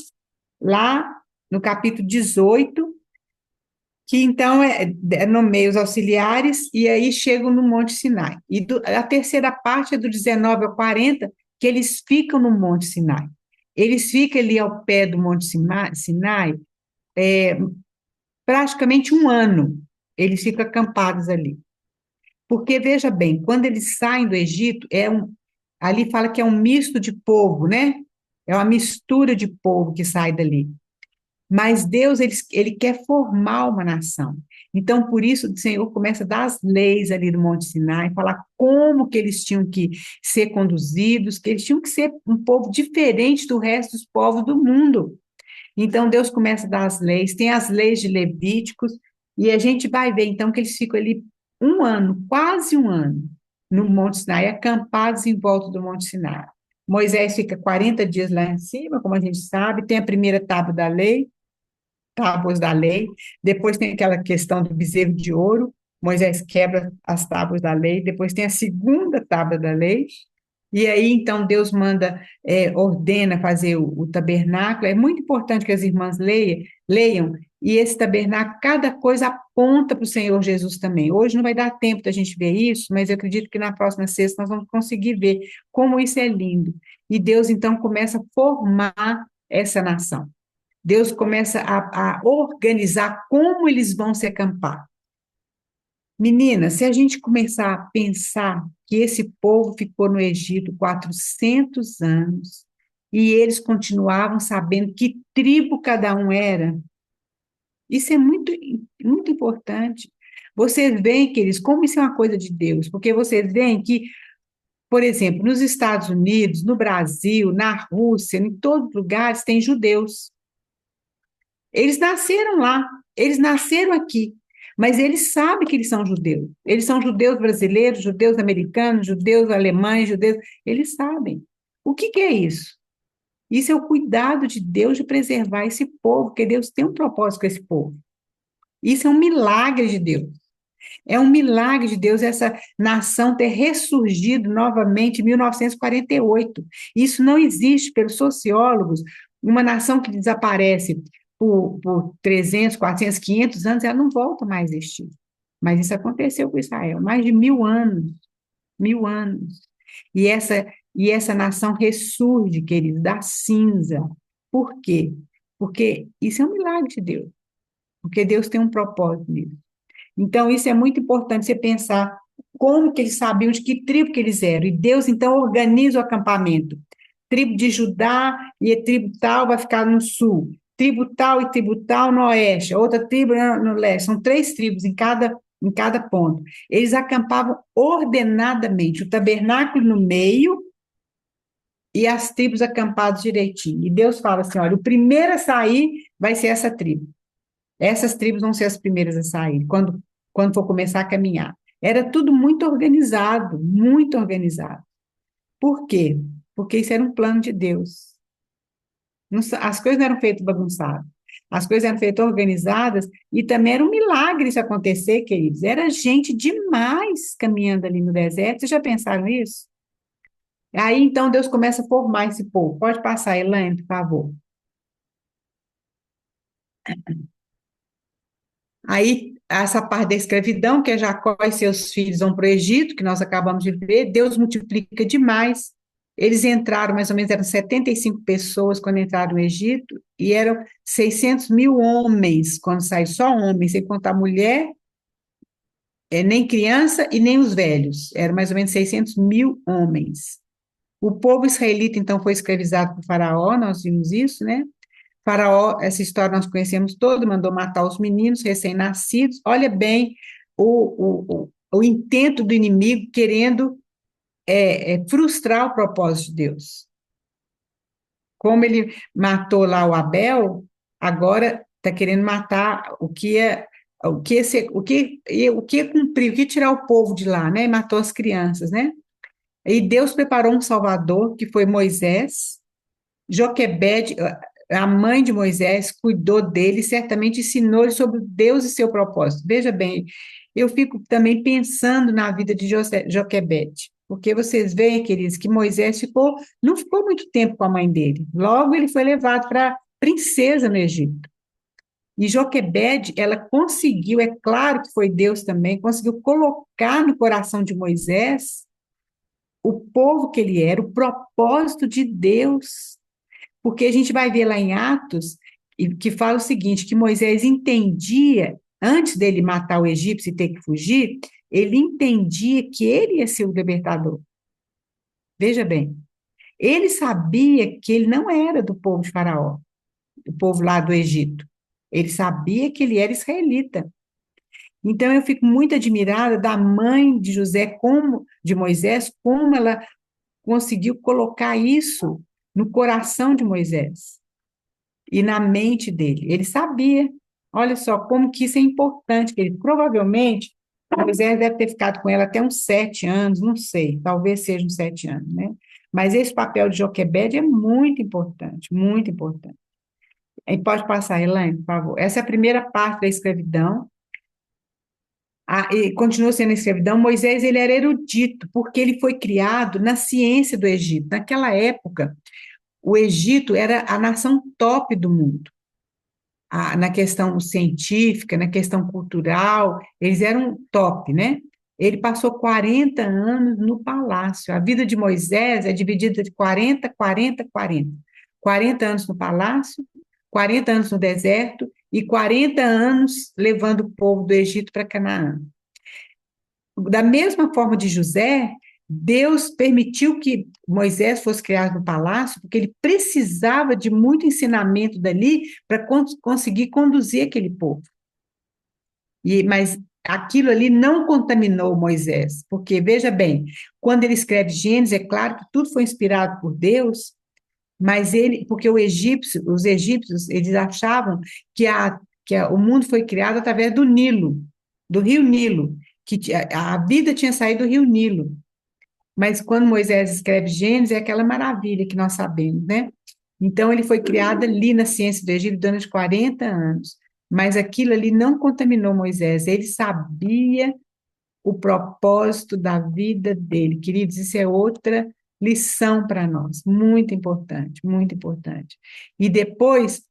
lá no capítulo 18, que então nomeia os auxiliares, e aí chegam no Monte Sinai. E a terceira parte é do 19 ao 40, que eles ficam no Monte Sinai. Eles ficam ali ao pé do Monte Sinai praticamente um ano. Eles ficam acampados ali. Porque, veja bem, quando eles saem do Egito, ali fala que é um misto de povo, né? É uma mistura de povo que sai dali. Mas Deus, ele quer formar uma nação. Então, por isso, o Senhor começa a dar as leis ali do Monte Sinai, falar como que eles tinham que ser conduzidos, que eles tinham que ser um povo diferente do resto dos povos do mundo. Então, Deus começa a dar as leis, tem as leis de Levíticos, e a gente vai ver, então, que eles ficam ali um ano, quase um ano, no Monte Sinai, acampados em volta do Monte Sinai. Moisés fica 40 dias lá em cima, como a gente sabe, tem a primeira tábuas da lei, depois tem aquela questão do bezerro de ouro, Moisés quebra as tábuas da lei, depois tem a segunda tábua da lei, e aí então Deus ordena fazer o tabernáculo. É muito importante que as irmãs leiam, e esse tabernáculo, cada coisa aponta para o Senhor Jesus também. Hoje não vai dar tempo da gente ver isso, mas eu acredito que na próxima sexta nós vamos conseguir ver como isso é lindo. E Deus então começa a formar essa nação. Deus começa a organizar como eles vão se acampar. Menina, se a gente começar a pensar que esse povo ficou no Egito 400 anos e eles continuavam sabendo que tribo cada um era, isso é muito, muito importante. Vocês veem, queridos, como isso é uma coisa de Deus, porque vocês veem que, por exemplo, nos Estados Unidos, no Brasil, na Rússia, em todos os lugares tem judeus. Eles nasceram lá, eles nasceram aqui, mas eles sabem que eles são judeus. Eles são judeus brasileiros, judeus americanos, judeus alemães, judeus. Eles sabem. O que que é isso? Isso é o cuidado de Deus de preservar esse povo, porque Deus tem um propósito com esse povo. Isso é um milagre de Deus. É um milagre de Deus essa nação ter ressurgido novamente em 1948. Isso não existe pelos sociólogos. Uma nação que desaparece por 300, 400, 500 anos, ela não volta mais a existir. Mas isso aconteceu com Israel, mais de 1000 anos, 1000 anos. E essa nação ressurge, queridos, da cinza. Por quê? Porque isso é um milagre de Deus, porque Deus tem um propósito nisso. Então, isso é muito importante você pensar como que eles sabiam de que tribo que eles eram. E Deus, então, organiza o acampamento. Tribo de Judá e a tribo tal vai ficar no sul. Tribo tal e tribo tal no oeste. Outra tribo no leste. São 3 tribos em cada ponto. Eles acampavam ordenadamente. O tabernáculo no meio e as tribos acampadas direitinho. E Deus fala assim, olha, o primeiro a sair vai ser essa tribo. Essas tribos vão ser as primeiras a sair, quando for começar a caminhar. Era tudo muito organizado, muito organizado. Por quê? Porque isso era um plano de Deus. As coisas não eram feitas bagunçadas. As coisas eram feitas organizadas e também era um milagre isso acontecer, queridos. Era gente demais caminhando ali no deserto. Vocês já pensaram isso? Aí, então, Deus começa a formar esse povo. Pode passar, Elaine, por favor. Aí, essa parte da escravidão, que é Jacó e seus filhos vão para o Egito, que nós acabamos de ver, Deus multiplica demais. Eles entraram, mais ou menos, eram 75 pessoas quando entraram no Egito, e eram 600 mil homens quando saiu, só homens, sem contar mulher, nem criança e nem os velhos. Eram mais ou menos 600 mil homens. O povo israelita, então, foi escravizado por Faraó, nós vimos isso, né? Faraó, essa história nós conhecemos toda, mandou matar os meninos recém-nascidos. Olha bem o intento do inimigo querendo frustrar o propósito de Deus. Como ele matou lá o Abel, agora está querendo matar o que cumpriu, o que tirar o povo de lá, né? E matou as crianças, né? E Deus preparou um Salvador, que foi Moisés. Joquebede, a mãe de Moisés, cuidou dele, certamente ensinou-lhe sobre Deus e seu propósito. Veja bem, eu fico também pensando na vida de Joquebede, porque vocês veem, queridos, que Moisés não ficou muito tempo com a mãe dele. Logo ele foi levado para princesa no Egito. E Joquebede, ela conseguiu, é claro que foi Deus também, conseguiu colocar no coração de Moisés o povo que ele era, o propósito de Deus. Porque a gente vai ver lá em Atos, que fala o seguinte, que Moisés entendia, antes dele matar o egípcio e ter que fugir, ele entendia que ele ia ser o libertador. Veja bem, ele sabia que ele não era do povo de Faraó, do povo lá do Egito. Ele sabia que ele era israelita. Então eu fico muito admirada da mãe de de Moisés, como ela conseguiu colocar isso no coração de Moisés e na mente dele. Ele sabia, olha só, como que isso é importante, que ele provavelmente, Moisés deve ter ficado com ela até uns 7 anos, não sei, talvez seja uns 7 anos, né? Mas esse papel de Joquebede é muito importante, muito importante. E pode passar, Elaine, por favor. Essa é a primeira parte da escravidão. E continua sendo escravidão. Moisés, ele era erudito, porque ele foi criado na ciência do Egito. Naquela época, o Egito era a nação top do mundo. Na questão científica, na questão cultural, eles eram top, né? Ele passou 40 anos no palácio. A vida de Moisés é dividida de 40, 40, 40. 40 anos no palácio, 40 anos no deserto e 40 anos levando o povo do Egito para Canaã. da mesma forma de José, Deus permitiu que Moisés fosse criado no palácio, porque ele precisava de muito ensinamento dali para conseguir conduzir aquele povo. Mas aquilo ali não contaminou Moisés, porque, veja bem, quando ele escreve Gênesis, é claro que tudo foi inspirado por Deus, mas porque os egípcios, eles achavam que o mundo foi criado através do Nilo, do rio Nilo, que a vida tinha saído do rio Nilo. Mas quando Moisés escreve Gênesis, é aquela maravilha que nós sabemos, né? Então, ele foi criado ali na ciência do Egito durante 40 anos. Mas aquilo ali não contaminou Moisés. Ele sabia o propósito da vida dele. Queridos, isso é outra lição para nós, muito importante, muito importante. E depois,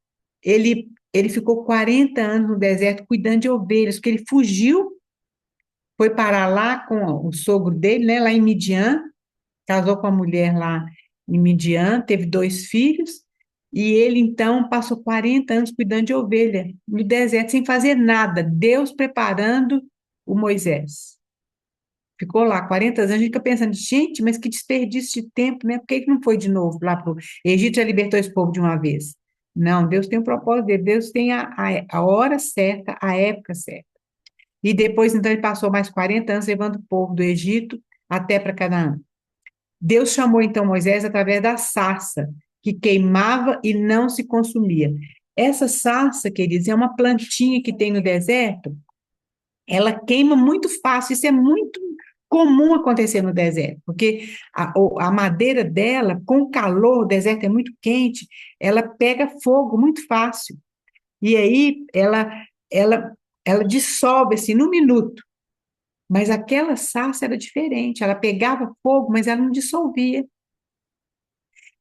ele ficou 40 anos no deserto cuidando de ovelhas, porque ele fugiu, foi parar lá com o sogro dele, né, lá em Midian, casou com a mulher lá em Midian, teve 2 filhos, e ele então passou 40 anos cuidando de ovelha no deserto, sem fazer nada, Deus preparando o Moisés. Ficou lá 40 anos, a gente fica pensando, gente, mas que desperdício de tempo, né? Por que não foi de novo lá para o Egito, já libertou esse povo de uma vez? Não, Deus tem um propósito dele, Deus tem a hora certa, a época certa. E depois, então, ele passou mais 40 anos levando o povo do Egito até para Canaã. Deus chamou, então, Moisés através da sarça, que queimava e não se consumia. Essa sarça, queridos, é uma plantinha que tem no deserto, ela queima muito fácil, isso é muito comum acontecer no deserto, porque a madeira dela, com o calor, o deserto é muito quente, ela pega fogo muito fácil. E aí ela, ela dissolve assim, num minuto. Mas aquela sarça era diferente, ela pegava fogo, mas ela não dissolvia.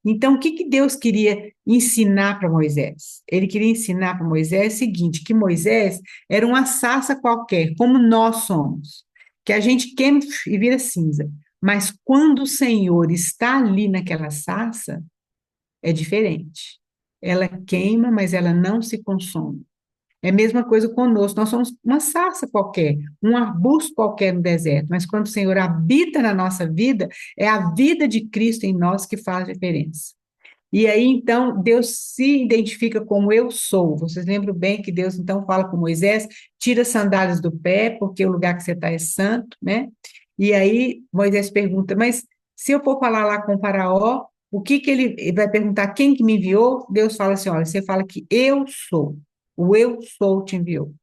Então, o que Deus queria ensinar para Moisés? Ele queria ensinar para Moisés o seguinte, que Moisés era uma sarça qualquer, como nós somos, que a gente queima e vira cinza. Mas quando o Senhor está ali naquela sarça, é diferente. Ela queima, mas ela não se consome. É a mesma coisa conosco, nós somos uma sarça qualquer, um arbusto qualquer no deserto, mas quando o Senhor habita na nossa vida, é a vida de Cristo em nós que faz diferença. E aí, então, Deus se identifica como eu sou. Vocês lembram bem que Deus, então, fala com Moisés, tira as sandálias do pé, porque o lugar que você está é santo, né? E aí, Moisés pergunta, mas se eu for falar lá com o faraó, o que ele vai perguntar, quem que me enviou? Deus fala assim, olha, você fala que eu sou, o eu sou te enviou.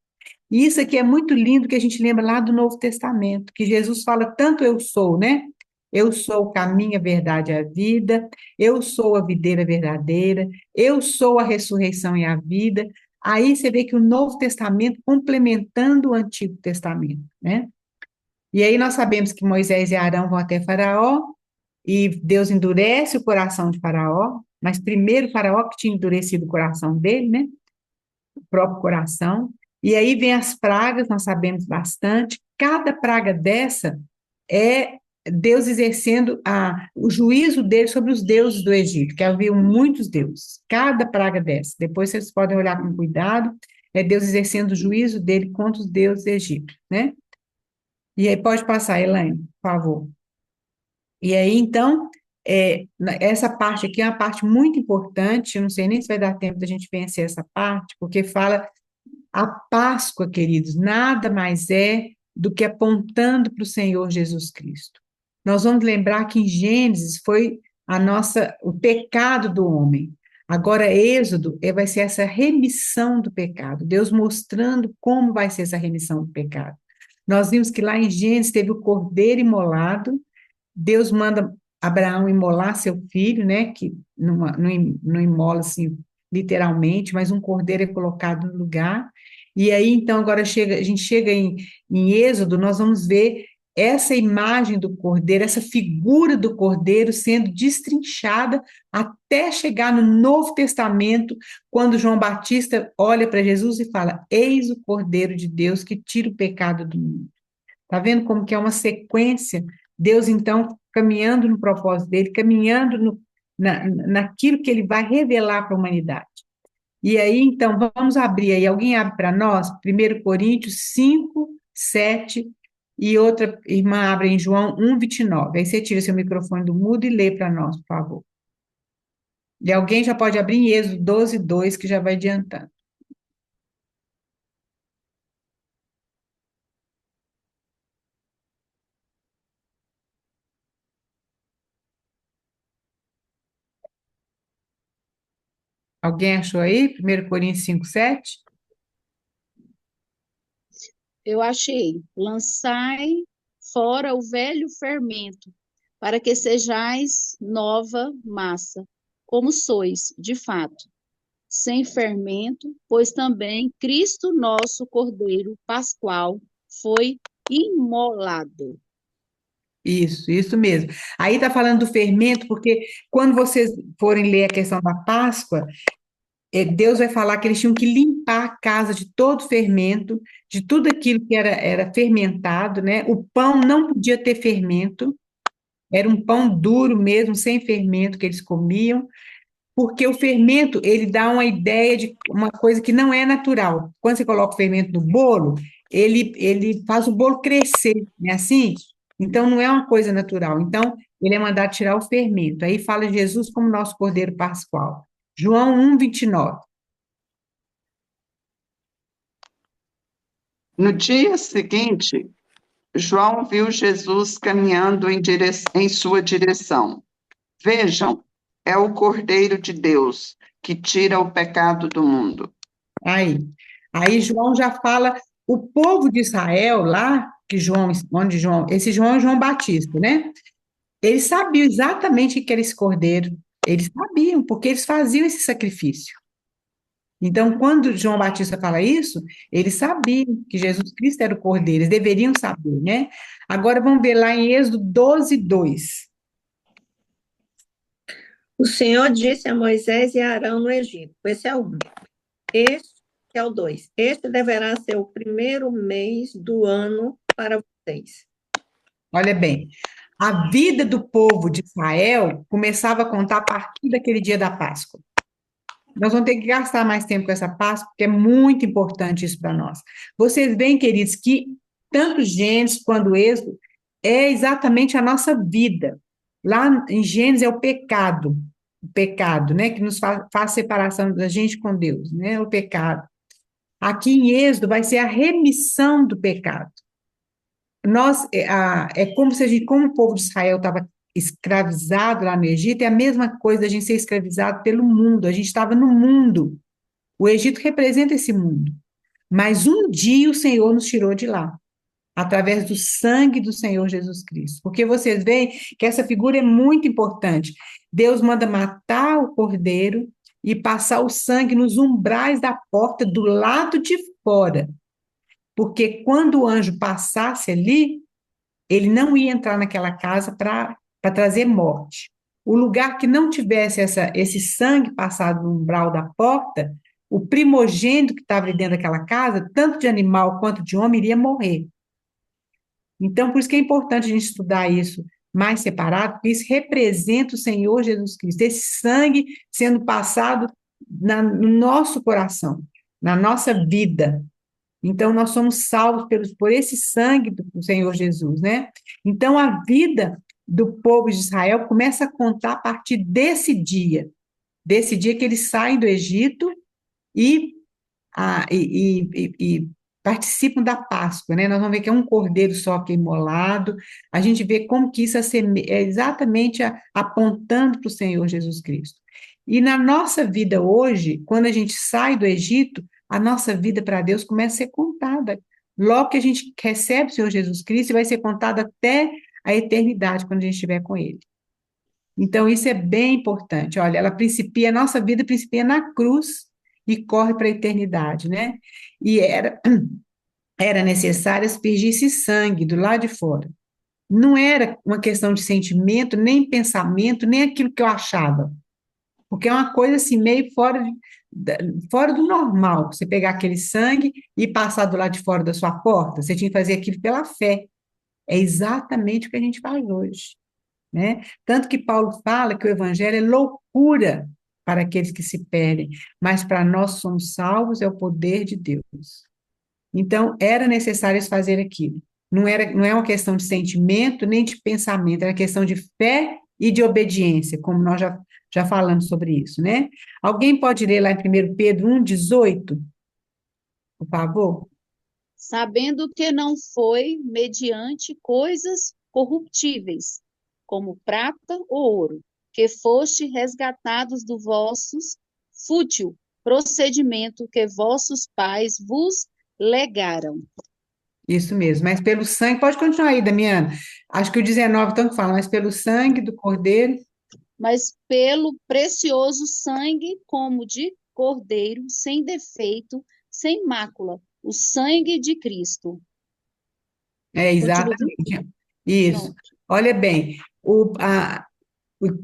E isso aqui é muito lindo que a gente lembra lá do Novo Testamento, que Jesus fala tanto eu sou, né? Eu sou o caminho, a verdade e a vida, eu sou a videira verdadeira, eu sou a ressurreição e a vida. Aí você vê que o Novo Testamento complementando o Antigo Testamento, né? E aí nós sabemos que Moisés e Arão vão até Faraó, e Deus endurece o coração de Faraó, mas primeiro Faraó que tinha endurecido o coração dele, né? O próprio coração. E aí vem as pragas, nós sabemos bastante. Cada praga dessa é Deus exercendo o juízo dele sobre os deuses do Egito, que haviam muitos deuses. Cada praga dessa. Depois vocês podem olhar com cuidado. É Deus exercendo o juízo dele contra os deuses egípcios, né? E aí pode passar, Elaine, por favor. E aí, então, essa parte aqui é uma parte muito importante, eu não sei nem se vai dar tempo da gente vencer essa parte, porque fala a Páscoa, queridos, nada mais é do que apontando para o Senhor Jesus Cristo. Nós vamos lembrar que em Gênesis foi o pecado do homem. Agora, Êxodo vai ser essa remissão do pecado, Deus mostrando como vai ser essa remissão do pecado. Nós vimos que lá em Gênesis teve o cordeiro imolado, Deus manda Abraão imolar seu filho, né, que não imola assim, literalmente, mas um cordeiro é colocado no lugar. E aí, então, agora a gente chega em Êxodo, nós vamos ver essa imagem do cordeiro, essa figura do cordeiro sendo destrinchada até chegar no Novo Testamento, quando João Batista olha para Jesus e fala: Eis o Cordeiro de Deus que tira o pecado do mundo. Está vendo como que é uma sequência? Deus, então, caminhando no propósito dele, caminhando naquilo que ele vai revelar para a humanidade. E aí, então, vamos abrir aí. Alguém abre para nós? 1 Coríntios 5, 7 e outra irmã abre em João 1:29. Aí você tira seu microfone do mudo e lê para nós, por favor. E alguém já pode abrir em Êxodo 12:2, que já vai adiantando. Alguém achou aí? 1 Coríntios 5:7? Eu achei. Lançai fora o velho fermento, para que sejais nova massa, como sois, de fato, sem fermento, pois também Cristo nosso Cordeiro Pascual foi imolado. Isso mesmo. Aí está falando do fermento, porque quando vocês forem ler a questão da Páscoa, Deus vai falar que eles tinham que limpar a casa de todo fermento, de tudo aquilo que era fermentado, né? O pão não podia ter fermento, era um pão duro mesmo, sem fermento que eles comiam, porque o fermento, ele dá uma ideia de uma coisa que não é natural. Quando você coloca o fermento no bolo, ele faz o bolo crescer, não é assim? Então, não é uma coisa natural. Então, ele é mandado tirar o fermento. Aí fala Jesus como nosso Cordeiro Pascual. João 1:29. No dia seguinte, João viu Jesus caminhando em sua direção. Vejam, é o Cordeiro de Deus que tira o pecado do mundo. Aí João já fala, o povo de Israel lá, esse João é João Batista, né? Eles sabiam exatamente o que era esse cordeiro. Eles sabiam, porque eles faziam esse sacrifício. Então, quando João Batista fala isso, eles sabiam que Jesus Cristo era o cordeiro, eles deveriam saber, né? Agora vamos ver lá em Êxodo 12:2. O Senhor disse a Moisés e a Arão no Egito. Esse é o 1. Este é o 2. Este deverá ser o primeiro mês do ano para vocês. Olha bem, a vida do povo de Israel começava a contar a partir daquele dia da Páscoa. Nós vamos ter que gastar mais tempo com essa Páscoa, porque é muito importante isso para nós. Vocês veem, queridos, que tanto Gênesis quanto Êxodo é exatamente a nossa vida. Lá em Gênesis é o pecado, né, que nos faz separação da gente com Deus, né, o pecado. Aqui em Êxodo vai ser a remissão do pecado. É como se como o povo de Israel estava escravizado lá no Egito, é a mesma coisa da gente ser escravizado pelo mundo. A gente estava no mundo. O Egito representa esse mundo. Mas um dia o Senhor nos tirou de lá, através do sangue do Senhor Jesus Cristo. Porque vocês veem que essa figura é muito importante. Deus manda matar o cordeiro e passar o sangue nos umbrais da porta do lado de fora. Porque quando o anjo passasse ali, ele não ia entrar naquela casa para trazer morte. O lugar que não tivesse esse sangue passado no umbral da porta, o primogênito que estava ali dentro daquela casa, tanto de animal quanto de homem, iria morrer. Então, por isso que é importante a gente estudar isso mais separado, porque isso representa o Senhor Jesus Cristo, esse sangue sendo passado no nosso coração, na nossa vida. Então, nós somos salvos por esse sangue do Senhor Jesus, né? Então, a vida do povo de Israel começa a contar a partir desse dia que eles saem do Egito e, e participam da Páscoa, né? Nós vamos ver que é um cordeiro só que é imolado, a gente vê como que isso é exatamente apontando para o Senhor Jesus Cristo. E na nossa vida hoje, quando a gente sai do Egito, a nossa vida para Deus começa a ser contada. Logo que a gente recebe o Senhor Jesus Cristo, vai ser contada até a eternidade, quando a gente estiver com Ele. Então, isso é bem importante. Olha, a nossa vida principia na cruz e corre para a eternidade, né? E era necessário aspergir esse sangue do lado de fora. Não era uma questão de sentimento, nem pensamento, nem aquilo que eu achava. Porque é uma coisa assim, meio fora do normal. Você pegar aquele sangue e passar do lado de fora da sua porta, você tinha que fazer aquilo pela fé. É exatamente o que a gente faz hoje, né? Tanto que Paulo fala que o evangelho é loucura para aqueles que se perdem, mas para nós que somos salvos é o poder de Deus. Então, era necessário fazer aquilo. não é uma questão de sentimento nem de pensamento, era questão de fé e de obediência, como nós já falamos sobre isso, né? Alguém pode ler lá em 1 Pedro 1,18, por favor? Sabendo que não foi mediante coisas corruptíveis, como prata ou ouro, que foste resgatados do vossos fútil procedimento que vossos pais vos legaram. Isso mesmo, mas pelo sangue, pode continuar aí, Damiana. Acho que o 19 tanto fala, mas pelo sangue do Cordeiro. Mas pelo precioso sangue como de cordeiro, sem defeito, sem mácula, o sangue de Cristo. É, Continua. exatamente. Isso. Pronto. Olha bem,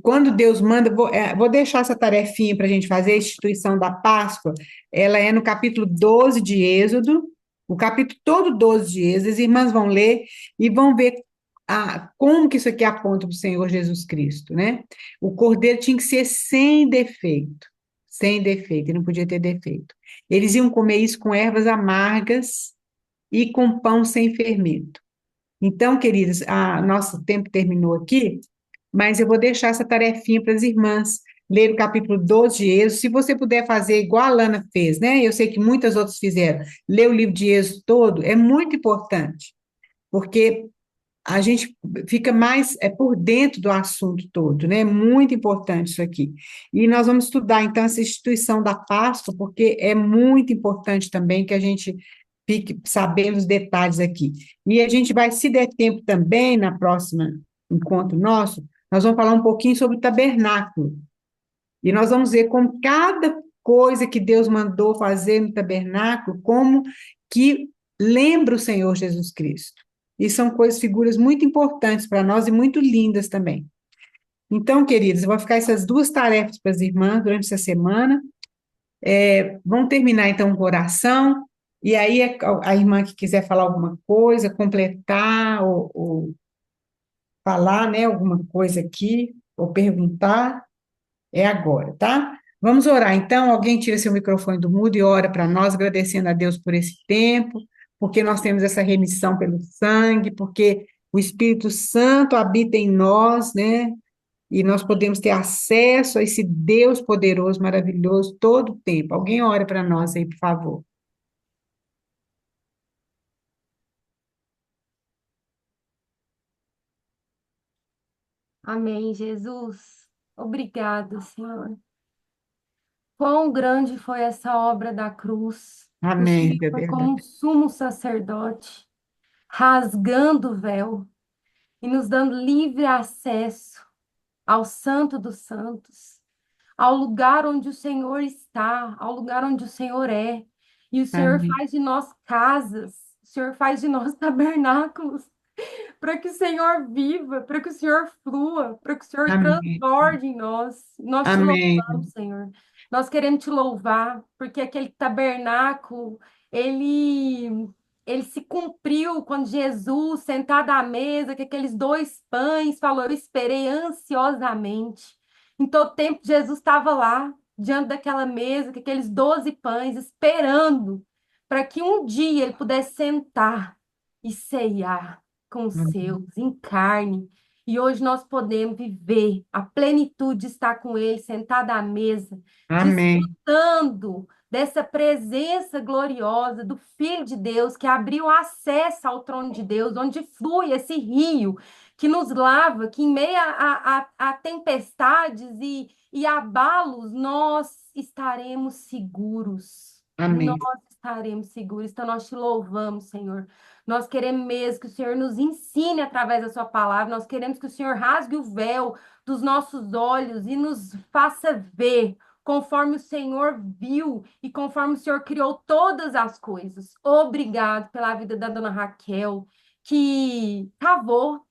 quando Deus manda, vou deixar essa tarefinha para a gente fazer, a instituição da Páscoa, ela é no capítulo 12 de Êxodo, o capítulo todo 12 de Êxodo, as irmãs vão ler e vão ver como que isso aqui aponta para o Senhor Jesus Cristo, né? O cordeiro tinha que ser sem defeito, ele não podia ter defeito. Eles iam comer isso com ervas amargas e com pão sem fermento. Então, queridas, nosso tempo terminou aqui, mas eu vou deixar essa tarefinha para as irmãs ler o capítulo 12 de Êxodo. Se você puder fazer igual a Lana fez, né? Eu sei que muitas outras fizeram. Ler o livro de Êxodo todo é muito importante, porque a gente fica mais por dentro do assunto todo, né? Muito importante isso aqui. E nós vamos estudar, então, essa instituição da Páscoa, porque é muito importante também que a gente fique sabendo os detalhes aqui. E a gente vai, se der tempo também, na próxima encontro nosso, nós vamos falar um pouquinho sobre o tabernáculo. E nós vamos ver como cada coisa que Deus mandou fazer no tabernáculo, como que lembra o Senhor Jesus Cristo. E são coisas, figuras muito importantes para nós e muito lindas também. Então, queridos, eu vou ficar essas duas tarefas para as irmãs durante essa semana. Vamos terminar, então, com oração. E aí, a irmã que quiser falar alguma coisa, completar ou falar, né, alguma coisa aqui, ou perguntar, é agora, tá? Vamos orar, então. Alguém tira seu microfone do mudo e ora para nós, agradecendo a Deus por esse tempo, porque nós temos essa remissão pelo sangue, porque o Espírito Santo habita em nós, né? E nós podemos ter acesso a esse Deus poderoso, maravilhoso, todo o tempo. Alguém ora para nós aí, por favor. Amém, Jesus. Obrigado, Senhor. Quão grande foi essa obra da cruz. O Amém, Senhor é foi como um verdade. sumo sacerdote, rasgando o véu e nos dando livre acesso ao Santo dos Santos, ao lugar onde o Senhor está, ao lugar onde o Senhor é. E o Senhor Amém, faz de nós casas, o Senhor faz de nós tabernáculos, para que o Senhor viva, para que o Senhor flua, para que o Senhor amém, transborde em nós. Nós te louvamos, amém, Senhor. Nós queremos te louvar, porque aquele tabernáculo, ele ele se cumpriu quando Jesus, sentado à mesa, com aqueles dois pães, falou: Eu esperei ansiosamente. Em todo tempo, Jesus estava lá, diante daquela mesa, com aqueles 12 pães, esperando para que um dia ele pudesse sentar e ceiar com os amém, seus, em carne. E hoje nós podemos viver a plenitude de estar com Ele, sentado à mesa, amém, desfrutando dessa presença gloriosa do Filho de Deus, que abriu acesso ao trono de Deus, onde flui esse rio que nos lava, que em meio a tempestades e abalos, nós estaremos seguros. Nós amém, estaremos seguros. Então, nós te louvamos, Senhor. Nós queremos mesmo que o Senhor nos ensine através da sua palavra. Nós queremos que o Senhor rasgue o véu dos nossos olhos e nos faça ver conforme o Senhor viu e conforme o Senhor criou todas as coisas. Obrigado pela vida da dona Raquel, que cavou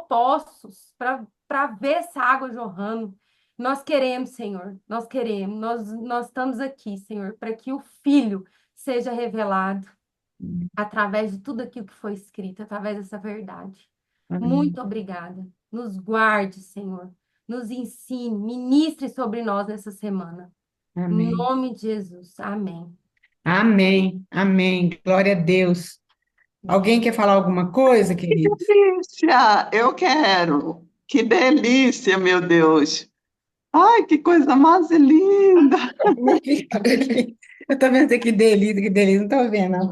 poços para ver essa água jorrando. Nós queremos, Senhor, nós queremos, nós estamos aqui, Senhor, para que o Filho seja revelado através de tudo aquilo que foi escrito, através dessa verdade. amém, Muito obrigada. Nos guarde, Senhor. Nos ensine, ministre sobre nós nessa semana. Em amém, nome de Jesus. Amém. amém, amém. Glória a Deus. Alguém quer falar alguma coisa, querido? Delícia, eu quero. Que delícia, meu Deus. Ai, que coisa mais linda. Eu tô vendo aqui, que delícia, não tô vendo.